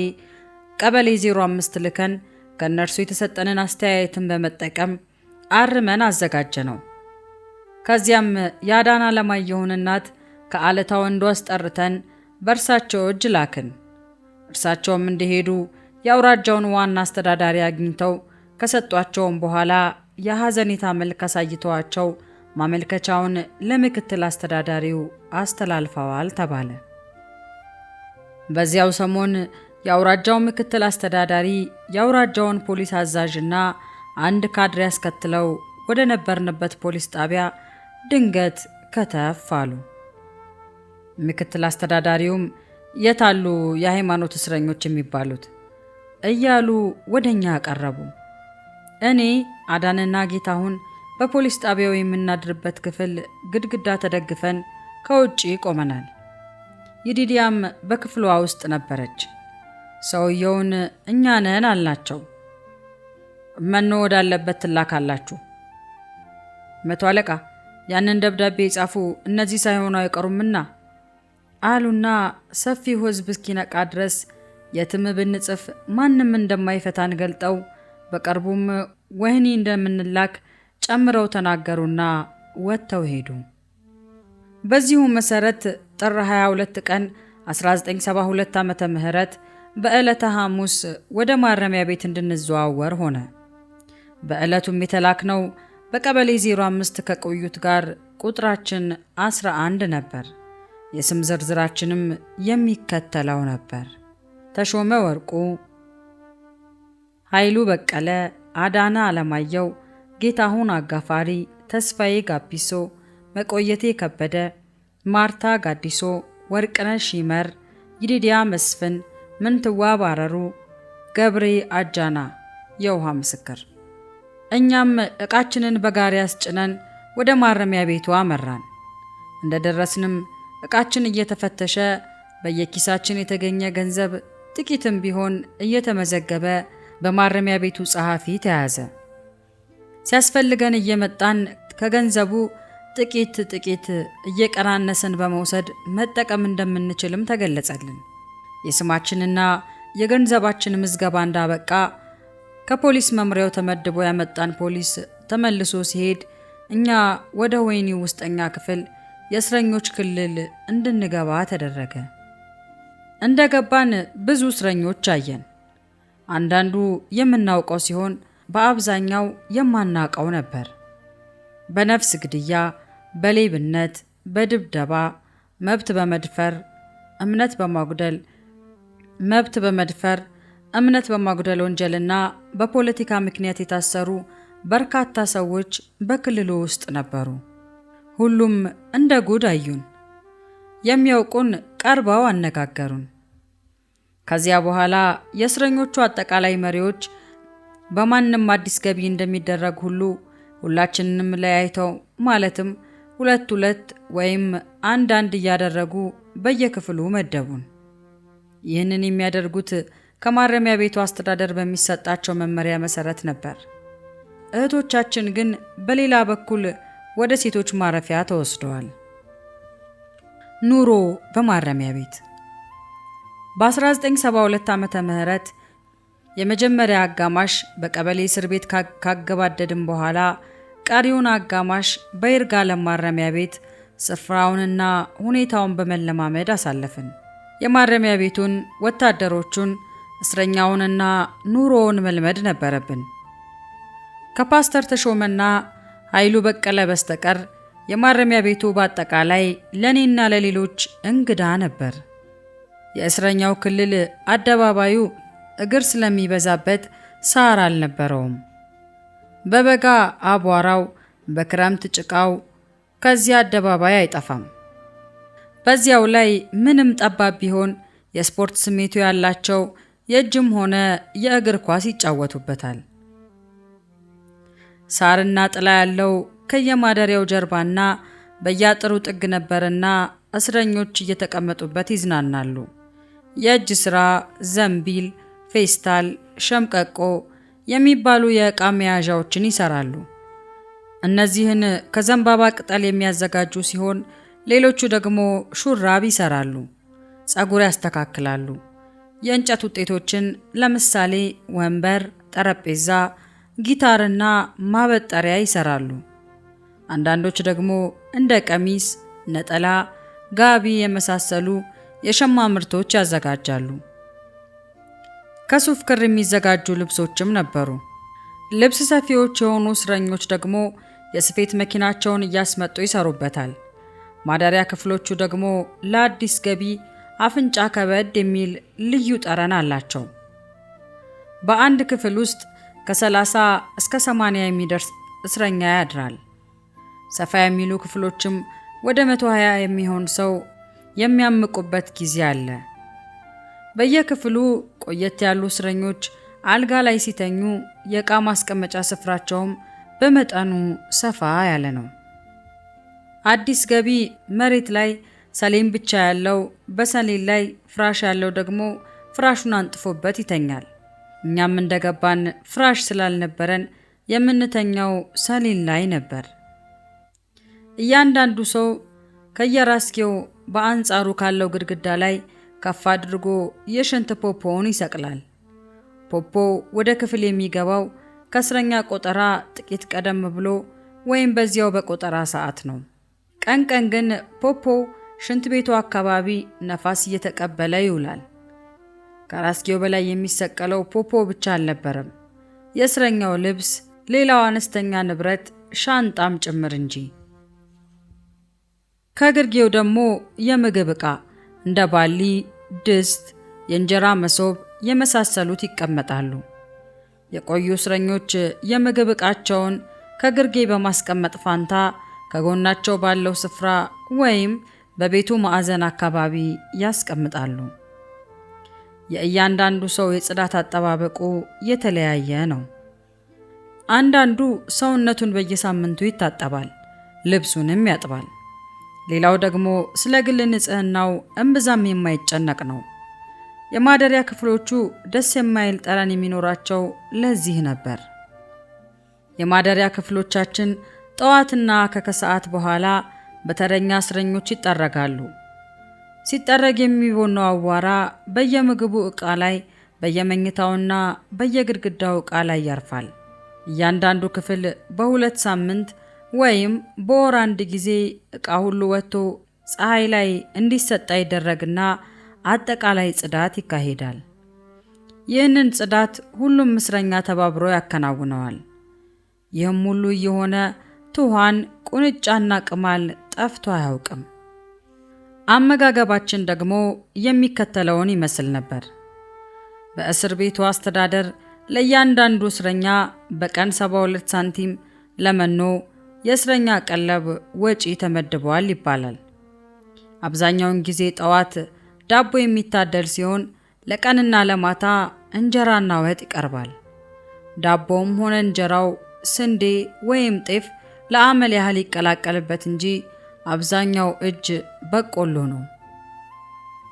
05 ልከን ከእነርሱ የተሰጠንን አስተያየትን በመጠቀም አርመን አዘጋጀ ነው። ከዚያም የአዳና አለማየሁን እናት ከአለታ ወንዶ አስጠርተን በእርሳቸው እጅ ላክን። እርሳቸውም እንደሄዱ የአውራጃውን ዋና አስተዳዳሪ አግኝተው ከሰጧቸውም በኋላ የሐዘኔታ መልክ አሳይተዋቸው ማመልከቻውን ለምክትል አስተዳዳሪው አስተላልፈዋል ተባለ። በዚያው ሰሞን የአውራጃው ምክትል አስተዳዳሪ የአውራጃውን ፖሊስ አዛዥና አንድ ካድሬ አስከትለው ወደ ነበርንበት ፖሊስ ጣቢያ ድንገት ከተፍ አሉ። ምክትል አስተዳዳሪውም የታሉ የሃይማኖት እስረኞች የሚባሉት እያሉ ወደኛ ቀረቡ። እኔ አዳንና ጌታሁን በፖሊስ ጣቢያው የምናድርበት ክፍል ግድግዳ ተደግፈን ከውጪ ቆመናል። ይዲዲያም በክፍሏ ውስጥ ነበረች። ሰውየውን እኛ ነን አልናቸው። መኖ ወዳለበት ትላካላችሁ። 100 አለቃ ያንን ደብዳቤ የጻፉ እነዚህ ሳይሆኑ አይቀሩምና አሉና ሰፊው ሕዝብ እስኪነቃ ድረስ የትም ብንጽፍ ማንም እንደማይፈታን ገልጠው በቅርቡም ወህኒ እንደምንላክ ጨምረው ተናገሩና ወጥተው ሄዱ። በዚሁ መሰረት ጥር 22 ቀን 1972 ዓመተ ምህረት በዕለተ ሐሙስ ወደ ማረሚያ ቤት እንድንዘዋወር ሆነ። በዕለቱም የተላክነው በቀበሌ 05 ከቆዩት ጋር ቁጥራችን 11 ነበር። የስም ዝርዝራችንም የሚከተለው ነበር: ተሾመ ወርቁ፣ ኃይሉ በቀለ፣ አዳና አለማየሁ፣ ጌታሁን አጋፋሪ፣ ተስፋዬ ጋቢሶ፣ መቆየቴ ከበደ፣ ማርታ ጋዲሶ፣ ወርቅነሽ ይመር፣ ይዲዲያ መስፍን፣ ምንትዋብ አረሩ፣ ገብሬ አጃና የውሃ ምስክር። እኛም ዕቃችንን በጋሪ አስጭነን ወደ ማረሚያ ቤቱ አመራን። እንደደረስንም ዕቃችን እየተፈተሸ በየኪሳችን የተገኘ ገንዘብ ጥቂትም ቢሆን እየተመዘገበ በማረሚያ ቤቱ ጸሐፊ ተያዘ። ሲያስፈልገን እየመጣን ከገንዘቡ ጥቂት እየቀናነስን በመውሰድ መጠቀም እንደምንችልም ተገለጸልን። የስማችንና የገንዘባችን ምዝገባ እንዳበቃ ከፖሊስ መምሪያው ተመድቦ ያመጣን ፖሊስ ተመልሶ ሲሄድ እኛ ወደ ወህኒው ውስጠኛ ክፍል የእስረኞች ክልል እንድንገባ ተደረገ። እንደገባን ብዙ እስረኞች አየን። አንዳንዱ የምናውቀው ሲሆን በአብዛኛው የማናውቀው ነበር። በነፍስ ግድያ፣ በሌብነት፣ በድብደባ፣ መብት በመድፈር ወንጀልና በፖለቲካ ምክንያት የታሰሩ በርካታ ሰዎች በክልሉ ውስጥ ነበሩ። ሁሉም እንደ ጉድ አዩን። የሚያውቁን ቀርበው አነጋገሩን። ከዚያ በኋላ የእስረኞቹ አጠቃላይ መሪዎች በማንም አዲስ ገቢ እንደሚደረግ ሁሉ ሁላችንንም ለያይተው ማለትም 2 ወይም አንድ እያደረጉ በየክፍሉ መደቡን። ይህንን የሚያደርጉት ከማረሚያ ቤቱ አስተዳደር በሚሰጣቸው መመሪያ መሰረት ነበር። እህቶቻችን ግን በሌላ በኩል ወደ ሴቶች ማረፊያ ተወስደዋል። ኑሮ በማረሚያ ቤት በ1972 ዓመተ ምህረት የመጀመሪያ አጋማሽ በቀበሌ እስር ቤት ካገባደድን በኋላ ቀሪውን አጋማሽ በይርጋለም ማረሚያ ቤት ስፍራውንና ሁኔታውን በመለማመድ አሳለፍን። የማረሚያ ቤቱን፣ ወታደሮቹን፣ እስረኛውንና ኑሮውን መልመድ ነበረብን። ከፓስተር ተሾመና ኃይሉ በቀለ በስተቀር የማረሚያ ቤቱ በአጠቃላይ ለኔና ለሌሎች እንግዳ ነበር። የእስረኛው ክልል አደባባዩ እግር ስለሚበዛበት ሳር አልነበረውም። በበጋ አቧራው፣ በክረምት ጭቃው ከዚያ አደባባይ አይጠፋም። በዚያው ላይ ምንም ጠባብ ቢሆን የስፖርት ስሜቱ ያላቸው የእጅም ሆነ የእግር ኳስ ይጫወቱበታል። ሳርና ጥላ ያለው ከየማደሪያው ጀርባና በያጥሩ ጥግ ነበርና እስረኞች እየተቀመጡበት ይዝናናሉ። የእጅ ስራ፣ ዘንቢል፣ ፌስታል፣ ሸምቀቆ የሚባሉ የዕቃ መያዣዎችን ይሰራሉ። እነዚህን ከዘንባባ ቅጠል የሚያዘጋጁ ሲሆን ሌሎቹ ደግሞ ሹራብ ይሰራሉ፣ ፀጉር ያስተካክላሉ። የእንጨት ውጤቶችን ለምሳሌ ወንበር፣ ጠረጴዛ፣ ጊታርና ማበጠሪያ ይሰራሉ። አንዳንዶች ደግሞ እንደ ቀሚስ፣ ነጠላ፣ ጋቢ የመሳሰሉ የሸማ ምርቶች ያዘጋጃሉ። ከሱፍ ክር የሚዘጋጁ ልብሶችም ነበሩ። ልብስ ሰፊዎች የሆኑ እስረኞች ደግሞ የስፌት መኪናቸውን እያስመጡ ይሰሩበታል። ማደሪያ ክፍሎቹ ደግሞ ለአዲስ ገቢ አፍንጫ ከበድ የሚል ልዩ ጠረን አላቸው። በአንድ ክፍል ውስጥ ከ30 እስከ 80 የሚደርስ እስረኛ ያድራል። ሰፋ የሚሉ ክፍሎችም ወደ 120 የሚሆን ሰው የሚያምቁበት ጊዜ አለ። በየክፍሉ ቆየት ያሉ እስረኞች አልጋ ላይ ሲተኙ የዕቃ ማስቀመጫ ስፍራቸውም በመጠኑ ሰፋ ያለ ነው። አዲስ ገቢ መሬት ላይ ሰሌን ብቻ ያለው፣ በሰሌን ላይ ፍራሽ ያለው ደግሞ ፍራሹን አንጥፎበት ይተኛል። እኛም እንደገባን ፍራሽ ስላልነበረን የምንተኛው ሰሌን ላይ ነበር። እያንዳንዱ ሰው ከየራስጌው በአንጻሩ ካለው ግድግዳ ላይ ከፍ አድርጎ የሽንት ፖፖውን ይሰቅላል። ፖፖ ወደ ክፍል የሚገባው ከእስረኛ ቆጠራ ጥቂት ቀደም ብሎ ወይም በዚያው በቆጠራ ሰዓት ነው። ቀን ቀን ግን ፖፖ ሽንት ቤቱ አካባቢ ነፋስ እየተቀበለ ይውላል። ከራስጌው በላይ የሚሰቀለው ፖፖ ብቻ አልነበረም፣ የእስረኛው ልብስ፣ ሌላው አነስተኛ ንብረት ሻንጣም ጭምር እንጂ። ከግርጌው ደግሞ የምግብ ዕቃ እንደ ባሊ፣ ድስት፣ የእንጀራ መሶብ የመሳሰሉት ይቀመጣሉ። የቆዩ እስረኞች የምግብ ዕቃቸውን ከግርጌ በማስቀመጥ ፋንታ ከጎናቸው ባለው ስፍራ ወይም በቤቱ ማዕዘን አካባቢ ያስቀምጣሉ። የእያንዳንዱ ሰው የጽዳት አጠባበቁ የተለያየ ነው። አንዳንዱ ሰውነቱን በየሳምንቱ ይታጠባል፣ ልብሱንም ያጥባል። ሌላው ደግሞ ስለ ግል ንጽህናው እምብዛም የማይጨነቅ ነው። የማደሪያ ክፍሎቹ ደስ የማይል ጠረን የሚኖራቸው ለዚህ ነበር። የማደሪያ ክፍሎቻችን ጠዋትና ከከሰዓት በኋላ በተረኛ እስረኞች ይጠረጋሉ። ሲጠረግ የሚቦነው አቧራ በየምግቡ ዕቃ ላይ፣ በየመኝታውና በየግድግዳው ዕቃ ላይ ያርፋል። እያንዳንዱ ክፍል በ2 ሳምንት ወይም በወር አንድ ጊዜ ዕቃ ሁሉ ወጥቶ ፀሐይ ላይ እንዲሰጣ ይደረግና አጠቃላይ ጽዳት ይካሄዳል። ይህንን ጽዳት ሁሉም እስረኛ ተባብሮ ያከናውነዋል። ይህም ሁሉ እየሆነ ትኋን፣ ቁንጫና ቅማል ጠፍቶ አያውቅም። አመጋገባችን ደግሞ የሚከተለውን ይመስል ነበር። በእስር ቤቱ አስተዳደር ለእያንዳንዱ እስረኛ በቀን 72 ሳንቲም ለመኖ የእስረኛ ቀለብ ወጪ ተመድበዋል ይባላል። አብዛኛውን ጊዜ ጠዋት ዳቦ የሚታደል ሲሆን ለቀንና ለማታ እንጀራና ወጥ ይቀርባል። ዳቦም ሆነ እንጀራው ስንዴ ወይም ጤፍ ለአመል ያህል ይቀላቀልበት እንጂ አብዛኛው እጅ በቆሎ ነው።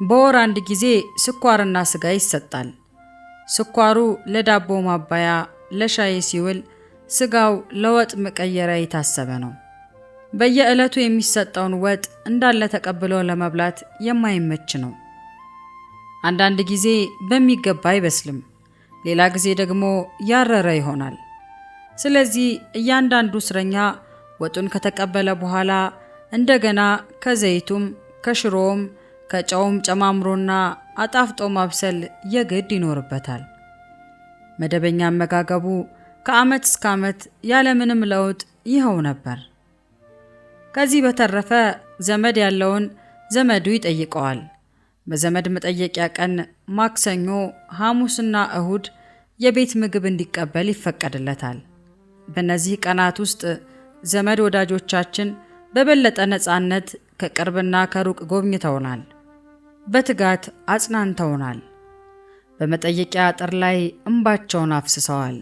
በወር አንድ ጊዜ ስኳርና ስጋ ይሰጣል። ስኳሩ ለዳቦ ማባያ፣ ለሻይ ሲውል፣ ስጋው ለወጥ መቀየሪያ የታሰበ ነው። በየዕለቱ የሚሰጠውን ወጥ እንዳለ ተቀብሎ ለመብላት የማይመች ነው። አንዳንድ ጊዜ በሚገባ አይበስልም፣ ሌላ ጊዜ ደግሞ ያረረ ይሆናል። ስለዚህ እያንዳንዱ እስረኛ ወጡን ከተቀበለ በኋላ እንደገና ከዘይቱም ከሽሮም ከጨውም ጨማምሮና አጣፍጦ ማብሰል የግድ ይኖርበታል። መደበኛ አመጋገቡ ከዓመት እስከ ዓመት ያለምንም ለውጥ ይኸው ነበር። ከዚህ በተረፈ ዘመድ ያለውን ዘመዱ ይጠይቀዋል። በዘመድ መጠየቂያ ቀን ማክሰኞ፣ ሐሙስና እሁድ የቤት ምግብ እንዲቀበል ይፈቀድለታል። በእነዚህ ቀናት ውስጥ ዘመድ ወዳጆቻችን በበለጠ ነፃነት ከቅርብና ከሩቅ ጎብኝተውናል፣ በትጋት አጽናንተውናል። በመጠየቂያ አጥር ላይ እንባቸውን አፍስሰዋል።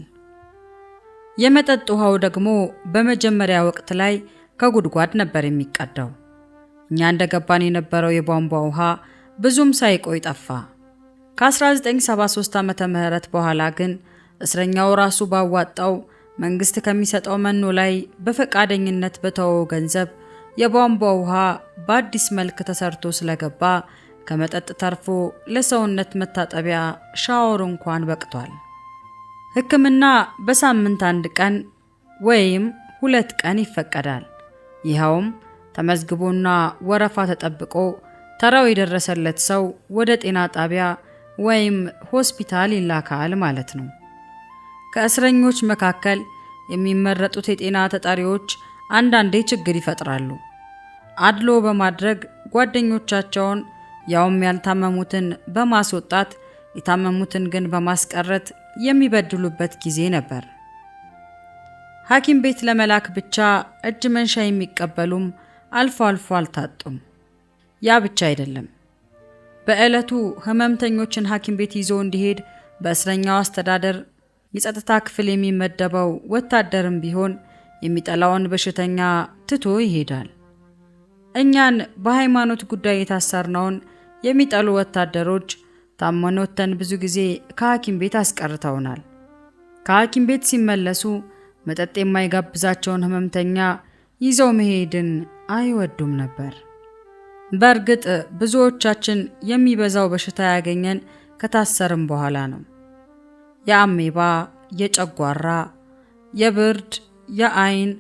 የመጠጥ ውሃው ደግሞ በመጀመሪያ ወቅት ላይ ከጉድጓድ ነበር የሚቀዳው። እኛ እንደገባን የነበረው የቧንቧ ውሃ ብዙም ሳይቆይ ጠፋ። ከ1973 ዓመተ ምህረት በኋላ ግን እስረኛው ራሱ ባዋጣው መንግስት ከሚሰጠው መኖ ላይ በፈቃደኝነት በተወው ገንዘብ የቧንቧ ውሃ በአዲስ መልክ ተሰርቶ ስለገባ ከመጠጥ ተርፎ ለሰውነት መታጠቢያ ሻወር እንኳን በቅቷል። ሕክምና በሳምንት 1 ቀን ወይም 2 ቀን ይፈቀዳል። ይኸውም ተመዝግቦና ወረፋ ተጠብቆ ተራው የደረሰለት ሰው ወደ ጤና ጣቢያ ወይም ሆስፒታል ይላካል ማለት ነው። ከእስረኞች መካከል የሚመረጡት የጤና ተጠሪዎች አንዳንዴ ችግር ይፈጥራሉ። አድሎ በማድረግ ጓደኞቻቸውን ያውም ያልታመሙትን በማስወጣት የታመሙትን ግን በማስቀረት የሚበድሉበት ጊዜ ነበር። ሐኪም ቤት ለመላክ ብቻ እጅ መንሻ የሚቀበሉም አልፎ አልፎ አልታጡም። ያ ብቻ አይደለም። በዕለቱ ህመምተኞችን ሐኪም ቤት ይዞ እንዲሄድ በእስረኛው አስተዳደር የጸጥታ ክፍል የሚመደበው ወታደርም ቢሆን የሚጠላውን በሽተኛ ትቶ ይሄዳል። እኛን በሃይማኖት ጉዳይ የታሰርነውን የሚጠሉ ወታደሮች ታመን ወጥተን ብዙ ጊዜ ከሐኪም ቤት አስቀርተውናል። ከሐኪም ቤት ሲመለሱ መጠጥ የማይጋብዛቸውን ህመምተኛ ይዘው መሄድን አይወዱም ነበር። በእርግጥ ብዙዎቻችን የሚበዛው በሽታ ያገኘን ከታሰርም በኋላ ነው። የአሜባ፣ የጨጓራ፣ የብርድ፣ የአይን፣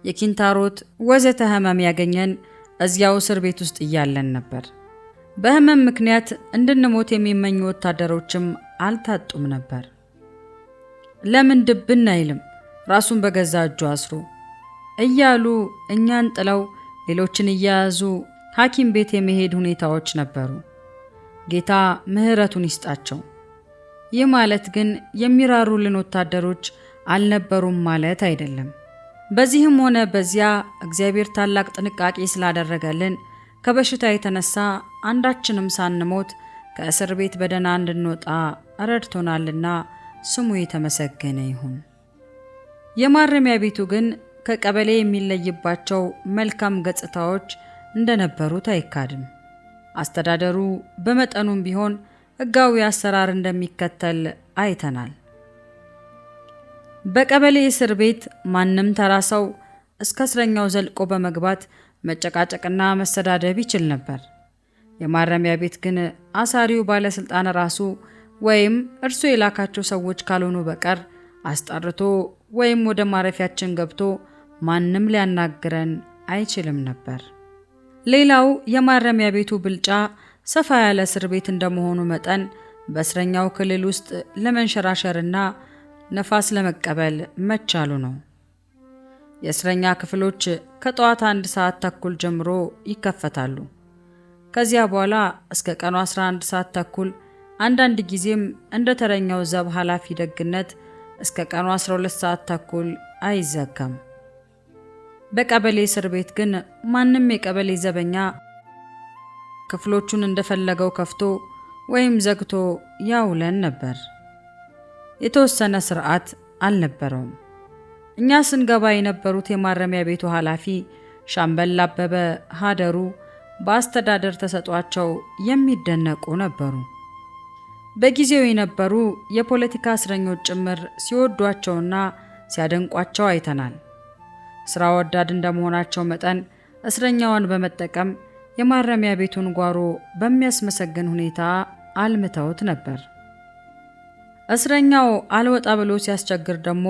የኪንታሮት ወዘተ ህመም ያገኘን እዚያው እስር ቤት ውስጥ እያለን ነበር። በህመም ምክንያት እንድንሞት የሚመኙ ወታደሮችም አልታጡም ነበር። ለምን ድብን አይልም ራሱን በገዛ እጁ አስሮ እያሉ እኛን ጥለው ሌሎችን እያያዙ ሐኪም ቤት የመሄድ ሁኔታዎች ነበሩ። ጌታ ምህረቱን ይስጣቸው። ይህ ማለት ግን የሚራሩልን ወታደሮች አልነበሩም ማለት አይደለም። በዚህም ሆነ በዚያ እግዚአብሔር ታላቅ ጥንቃቄ ስላደረገልን ከበሽታ የተነሳ አንዳችንም ሳንሞት ከእስር ቤት በደህና እንድንወጣ ረድቶናልና ስሙ የተመሰገነ ይሁን። የማረሚያ ቤቱ ግን ከቀበሌ የሚለይባቸው መልካም ገጽታዎች እንደነበሩት አይካድም። አስተዳደሩ በመጠኑም ቢሆን ሕጋዊ አሰራር እንደሚከተል አይተናል። በቀበሌ እስር ቤት ማንም ተራ ሰው እስከ እስረኛው ዘልቆ በመግባት መጨቃጨቅና መሰዳደብ ይችል ነበር። የማረሚያ ቤት ግን አሳሪው ባለስልጣን ራሱ ወይም እርሱ የላካቸው ሰዎች ካልሆኑ በቀር አስጠርቶ ወይም ወደ ማረፊያችን ገብቶ ማንም ሊያናግረን አይችልም ነበር። ሌላው የማረሚያ ቤቱ ብልጫ ሰፋ ያለ እስር ቤት እንደመሆኑ መጠን በእስረኛው ክልል ውስጥ ለመንሸራሸርና ነፋስ ለመቀበል መቻሉ ነው። የእስረኛ ክፍሎች ከጠዋት 1 ሰዓት ተኩል ጀምሮ ይከፈታሉ። ከዚያ በኋላ እስከ ቀኑ 11 ሰዓት ተኩል፣ አንዳንድ ጊዜም እንደ ተረኛው ዘብ ኃላፊ ደግነት እስከ ቀኑ 12 ሰዓት ተኩል አይዘጋም። በቀበሌ እስር ቤት ግን ማንም የቀበሌ ዘበኛ ክፍሎቹን እንደፈለገው ከፍቶ ወይም ዘግቶ ያውለን ነበር። የተወሰነ ስርዓት አልነበረውም። እኛ ስንገባ የነበሩት የማረሚያ ቤቱ ኃላፊ ሻምበል አበበ ሀደሩ በአስተዳደር ተሰጧቸው የሚደነቁ ነበሩ። በጊዜው የነበሩ የፖለቲካ እስረኞች ጭምር ሲወዷቸውና ሲያደንቋቸው አይተናል። ስራ ወዳድ እንደመሆናቸው መጠን እስረኛውን በመጠቀም የማረሚያ ቤቱን ጓሮ በሚያስመሰግን ሁኔታ አልምተውት ነበር። እስረኛው አልወጣ ብሎ ሲያስቸግር ደግሞ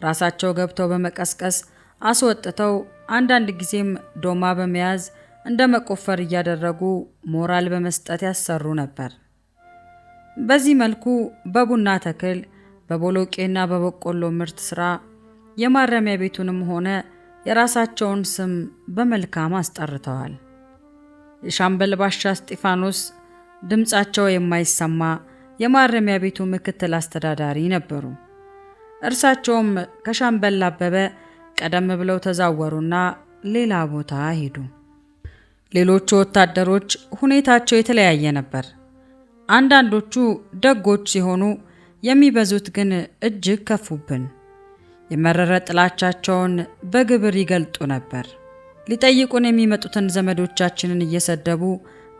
ራሳቸው ገብተው በመቀስቀስ አስወጥተው አንዳንድ ጊዜም ዶማ በመያዝ እንደ መቆፈር እያደረጉ ሞራል በመስጠት ያሰሩ ነበር። በዚህ መልኩ በቡና ተክል፣ በቦሎቄና በበቆሎ ምርት ስራ የማረሚያ ቤቱንም ሆነ የራሳቸውን ስም በመልካም አስጠርተዋል። የሻምበል ባሻ እስጢፋኖስ ድምጻቸው የማይሰማ የማረሚያ ቤቱ ምክትል አስተዳዳሪ ነበሩ። እርሳቸውም ከሻምበል አበበ ቀደም ብለው ተዛወሩና ሌላ ቦታ ሄዱ። ሌሎቹ ወታደሮች ሁኔታቸው የተለያየ ነበር። አንዳንዶቹ ደጎች ሲሆኑ፣ የሚበዙት ግን እጅግ ከፉብን። የመረረ ጥላቻቸውን በግብር ይገልጡ ነበር። ሊጠይቁን የሚመጡትን ዘመዶቻችንን እየሰደቡ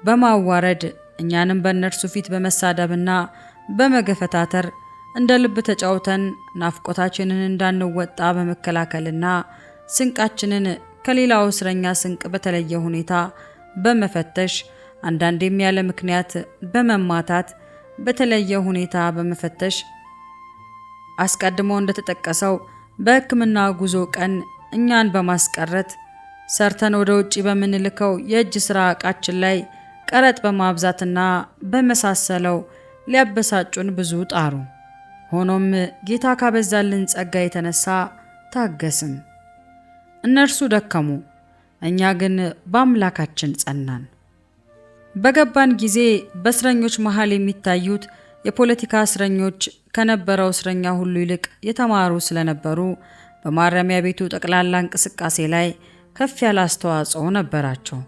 በማዋረድ እኛንም በእነርሱ ፊት በመሳደብና በመገፈታተር እንደ ልብ ተጫውተን ናፍቆታችንን እንዳንወጣ በመከላከልና ስንቃችንን ከሌላው እስረኛ ስንቅ በተለየ ሁኔታ በመፈተሽ አንዳንዴም ያለ ምክንያት በመማታት በተለየ ሁኔታ በመፈተሽ አስቀድሞ እንደተጠቀሰው በሕክምና ጉዞ ቀን እኛን በማስቀረት ሰርተን ወደ ውጪ በምንልከው የእጅ ስራ ዕቃችን ላይ ቀረጥ በማብዛትና በመሳሰለው ሊያበሳጩን ብዙ ጣሩ። ሆኖም ጌታ ካበዛልን ጸጋ የተነሳ ታገስን። እነርሱ ደከሙ፣ እኛ ግን በአምላካችን ጸናን። በገባን ጊዜ በእስረኞች መሃል የሚታዩት የፖለቲካ እስረኞች ከነበረው እስረኛ ሁሉ ይልቅ የተማሩ ስለነበሩ በማረሚያ ቤቱ ጠቅላላ እንቅስቃሴ ላይ ከፍ ያለ አስተዋጽኦ ነበራቸው።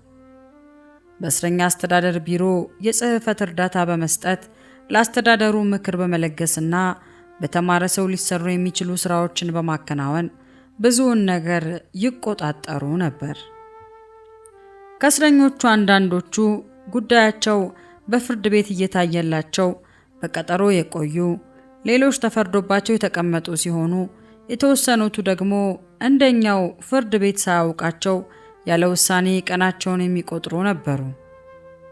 በእስረኛ አስተዳደር ቢሮ የጽሕፈት እርዳታ በመስጠት ለአስተዳደሩ ምክር በመለገስና በተማረ ሰው ሊሰሩ የሚችሉ ስራዎችን በማከናወን ብዙውን ነገር ይቆጣጠሩ ነበር። ከእስረኞቹ አንዳንዶቹ ጉዳያቸው በፍርድ ቤት እየታየላቸው በቀጠሮ የቆዩ፣ ሌሎች ተፈርዶባቸው የተቀመጡ ሲሆኑ የተወሰኑቱ ደግሞ እንደኛው ፍርድ ቤት ሳያውቃቸው ያለ ውሳኔ ቀናቸውን የሚቆጥሩ ነበሩ።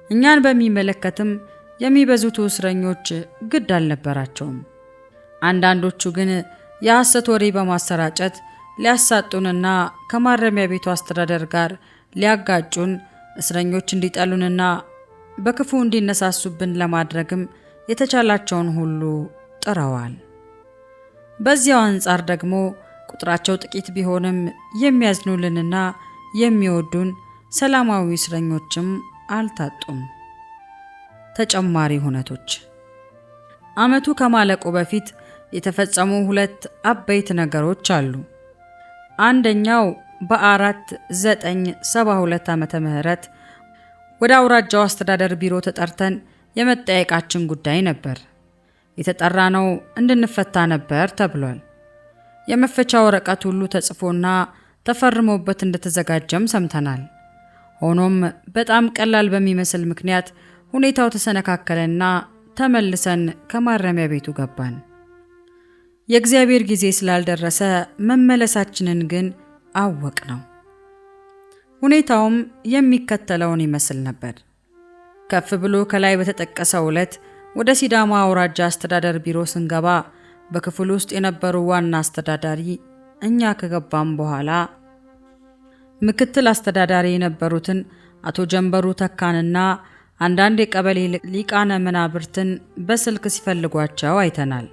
እኛን በሚመለከትም የሚበዙቱ እስረኞች ግድ አልነበራቸውም። አንዳንዶቹ ግን የሐሰት ወሬ በማሰራጨት ሊያሳጡንና ከማረሚያ ቤቱ አስተዳደር ጋር ሊያጋጩን፣ እስረኞች እንዲጠሉንና በክፉ እንዲነሳሱብን ለማድረግም የተቻላቸውን ሁሉ ጥረዋል። በዚያው አንጻር ደግሞ ቁጥራቸው ጥቂት ቢሆንም የሚያዝኑልንና የሚወዱን ሰላማዊ እስረኞችም አልታጡም። ተጨማሪ ሁነቶች። ዓመቱ ከማለቁ በፊት የተፈጸሙ 2 አበይት ነገሮች አሉ። አንደኛው በ4/9/72 ዓመተ ምህረት ወደ አውራጃው አስተዳደር ቢሮ ተጠርተን የመጠየቃችን ጉዳይ ነበር። የተጠራነው እንድንፈታ ነበር ተብሏል። የመፈቻ ወረቀት ሁሉ ተጽፎና ተፈርሞበት እንደተዘጋጀም ሰምተናል። ሆኖም በጣም ቀላል በሚመስል ምክንያት ሁኔታው ተሰነካከለና ተመልሰን ከማረሚያ ቤቱ ገባን። የእግዚአብሔር ጊዜ ስላልደረሰ መመለሳችንን ግን አወቅነው። ሁኔታውም የሚከተለውን ይመስል ነበር። ከፍ ብሎ ከላይ በተጠቀሰው ዕለት ወደ ሲዳማ አውራጃ አስተዳደር ቢሮ ስንገባ በክፍል ውስጥ የነበሩ ዋና አስተዳዳሪ እኛ ከገባም በኋላ ምክትል አስተዳዳሪ የነበሩትን አቶ ጀንበሩ ተካንና አንዳንድ የቀበሌ ሊቃነ መናብርትን በስልክ ሲፈልጓቸው አይተናል።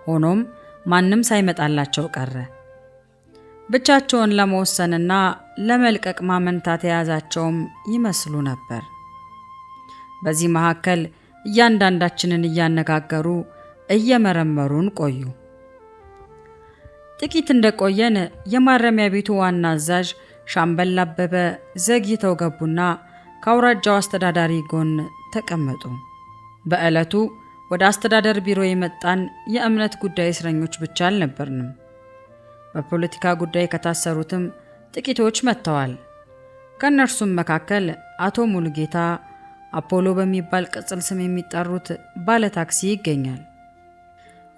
ሆኖም ማንም ሳይመጣላቸው ቀረ። ብቻቸውን ለመወሰንና ለመልቀቅ ማመንታት የያዛቸውም ይመስሉ ነበር። በዚህ መካከል እያንዳንዳችንን እያነጋገሩ እየመረመሩን ቆዩ። ጥቂት እንደቆየን የማረሚያ ቤቱ ዋና አዛዥ ሻምበል አበበ ዘግይተው ገቡና ከአውራጃው አስተዳዳሪ ጎን ተቀመጡ። በዕለቱ ወደ አስተዳደር ቢሮ የመጣን የእምነት ጉዳይ እስረኞች ብቻ አልነበርንም። በፖለቲካ ጉዳይ ከታሰሩትም ጥቂቶች መጥተዋል። ከእነርሱም መካከል አቶ ሙሉጌታ አፖሎ በሚባል ቅጽል ስም የሚጠሩት ባለ ታክሲ ይገኛል።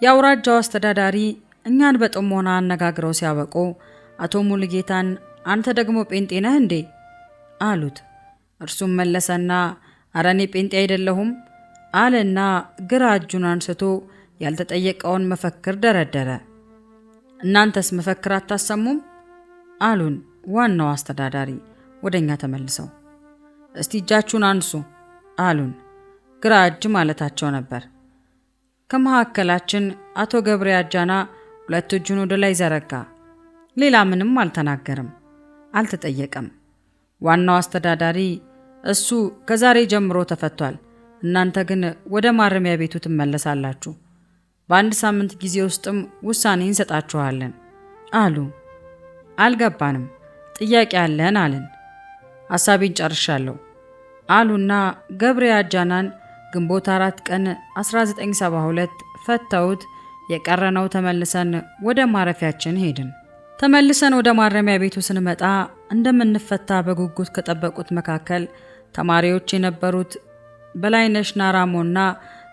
የአውራጃው አስተዳዳሪ እኛን በጥሞና አነጋግረው ሲያበቁ አቶ ሙሉጌታን አንተ ደግሞ ጴንጤ ነህ እንዴ አሉት። እርሱም መለሰና ኧረ እኔ ጴንጤ አይደለሁም አለና ግራ እጁን አንስቶ ያልተጠየቀውን መፈክር ደረደረ። እናንተስ መፈክር አታሰሙም አሉን ዋናው አስተዳዳሪ ወደኛ ተመልሰው። እስቲ እጃችሁን አንሱ አሉን። ግራ እጅ ማለታቸው ነበር። ከመካከላችን አቶ ገብሬ አጃና 2 እጁን ወደ ላይ ዘረጋ። ሌላ ምንም አልተናገርም፣ አልተጠየቀም። ዋናው አስተዳዳሪ እሱ ከዛሬ ጀምሮ ተፈቷል፣ እናንተ ግን ወደ ማረሚያ ቤቱ ትመለሳላችሁ፣ በ1 ሳምንት ጊዜ ውስጥም ውሳኔ እንሰጣችኋለን አሉ። አልገባንም፣ ጥያቄ አለን አለን። ሐሳቤን ጨርሻለሁ አሉና ገብሬ አጃናን ግንቦት 4 ቀን 1972 ፈተውት የቀረነው ተመልሰን ወደ ማረፊያችን ሄድን። ተመልሰን ወደ ማረሚያ ቤቱ ስንመጣ እንደምንፈታ በጉጉት ከጠበቁት መካከል ተማሪዎች የነበሩት በላይነሽ ናራሞና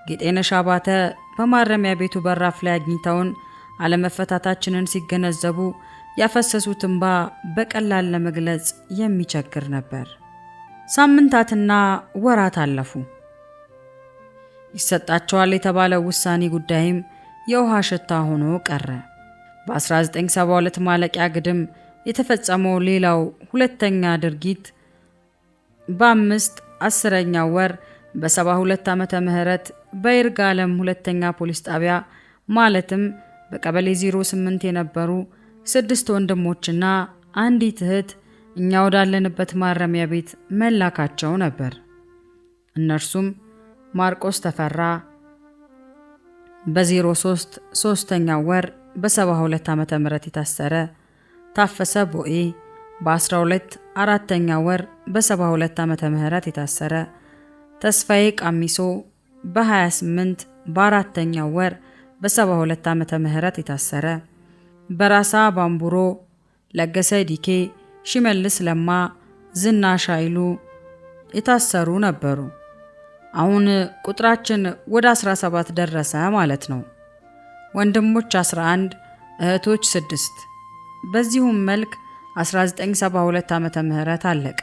ጌጤነሽ አባተ በማረሚያ ቤቱ በራፍ ላይ አግኝተውን አለመፈታታችንን ሲገነዘቡ ያፈሰሱት እንባ በቀላል ለመግለጽ የሚቸግር ነበር። ሳምንታትና ወራት አለፉ። ይሰጣቸዋል የተባለው ውሳኔ ጉዳይም የውሃ ሽታ ሆኖ ቀረ። በ1972 ማለቂያ ግድም የተፈጸመው ሌላው ሁለተኛ ድርጊት በ5/10ኛው ወር በ72 ዓመተ ምህረት በይርጋለም ሁለተኛ ፖሊስ ጣቢያ ማለትም በቀበሌ 08 የነበሩ 6 ወንድሞችና አንዲት እህት እኛ ወዳለንበት ማረሚያ ቤት መላካቸው ነበር። እነርሱም ማርቆስ ተፈራ በ03 3ኛው ወር በ72 ዓመተ ምህረት የታሰረ፣ ታፈሰ ቦኤ በ12 4ኛው ወር በ72 ዓመተ ምህረት የታሰረ፣ ተስፋዬ ቃሚሶ በ28 በ4ኛው ወር በ72 ዓመተ ምህረት የታሰረ፣ በራሳ ባምቡሮ፣ ለገሰ ዲኬ፣ ሽመልስ ለማ፣ ዝናሽ ኃይሉ የታሰሩ ነበሩ። አሁን ቁጥራችን ወደ 17 ደረሰ ማለት ነው። ወንድሞች 11፣ እህቶች 6። በዚሁም መልክ 1972 ዓመተ ምህረት አለቀ።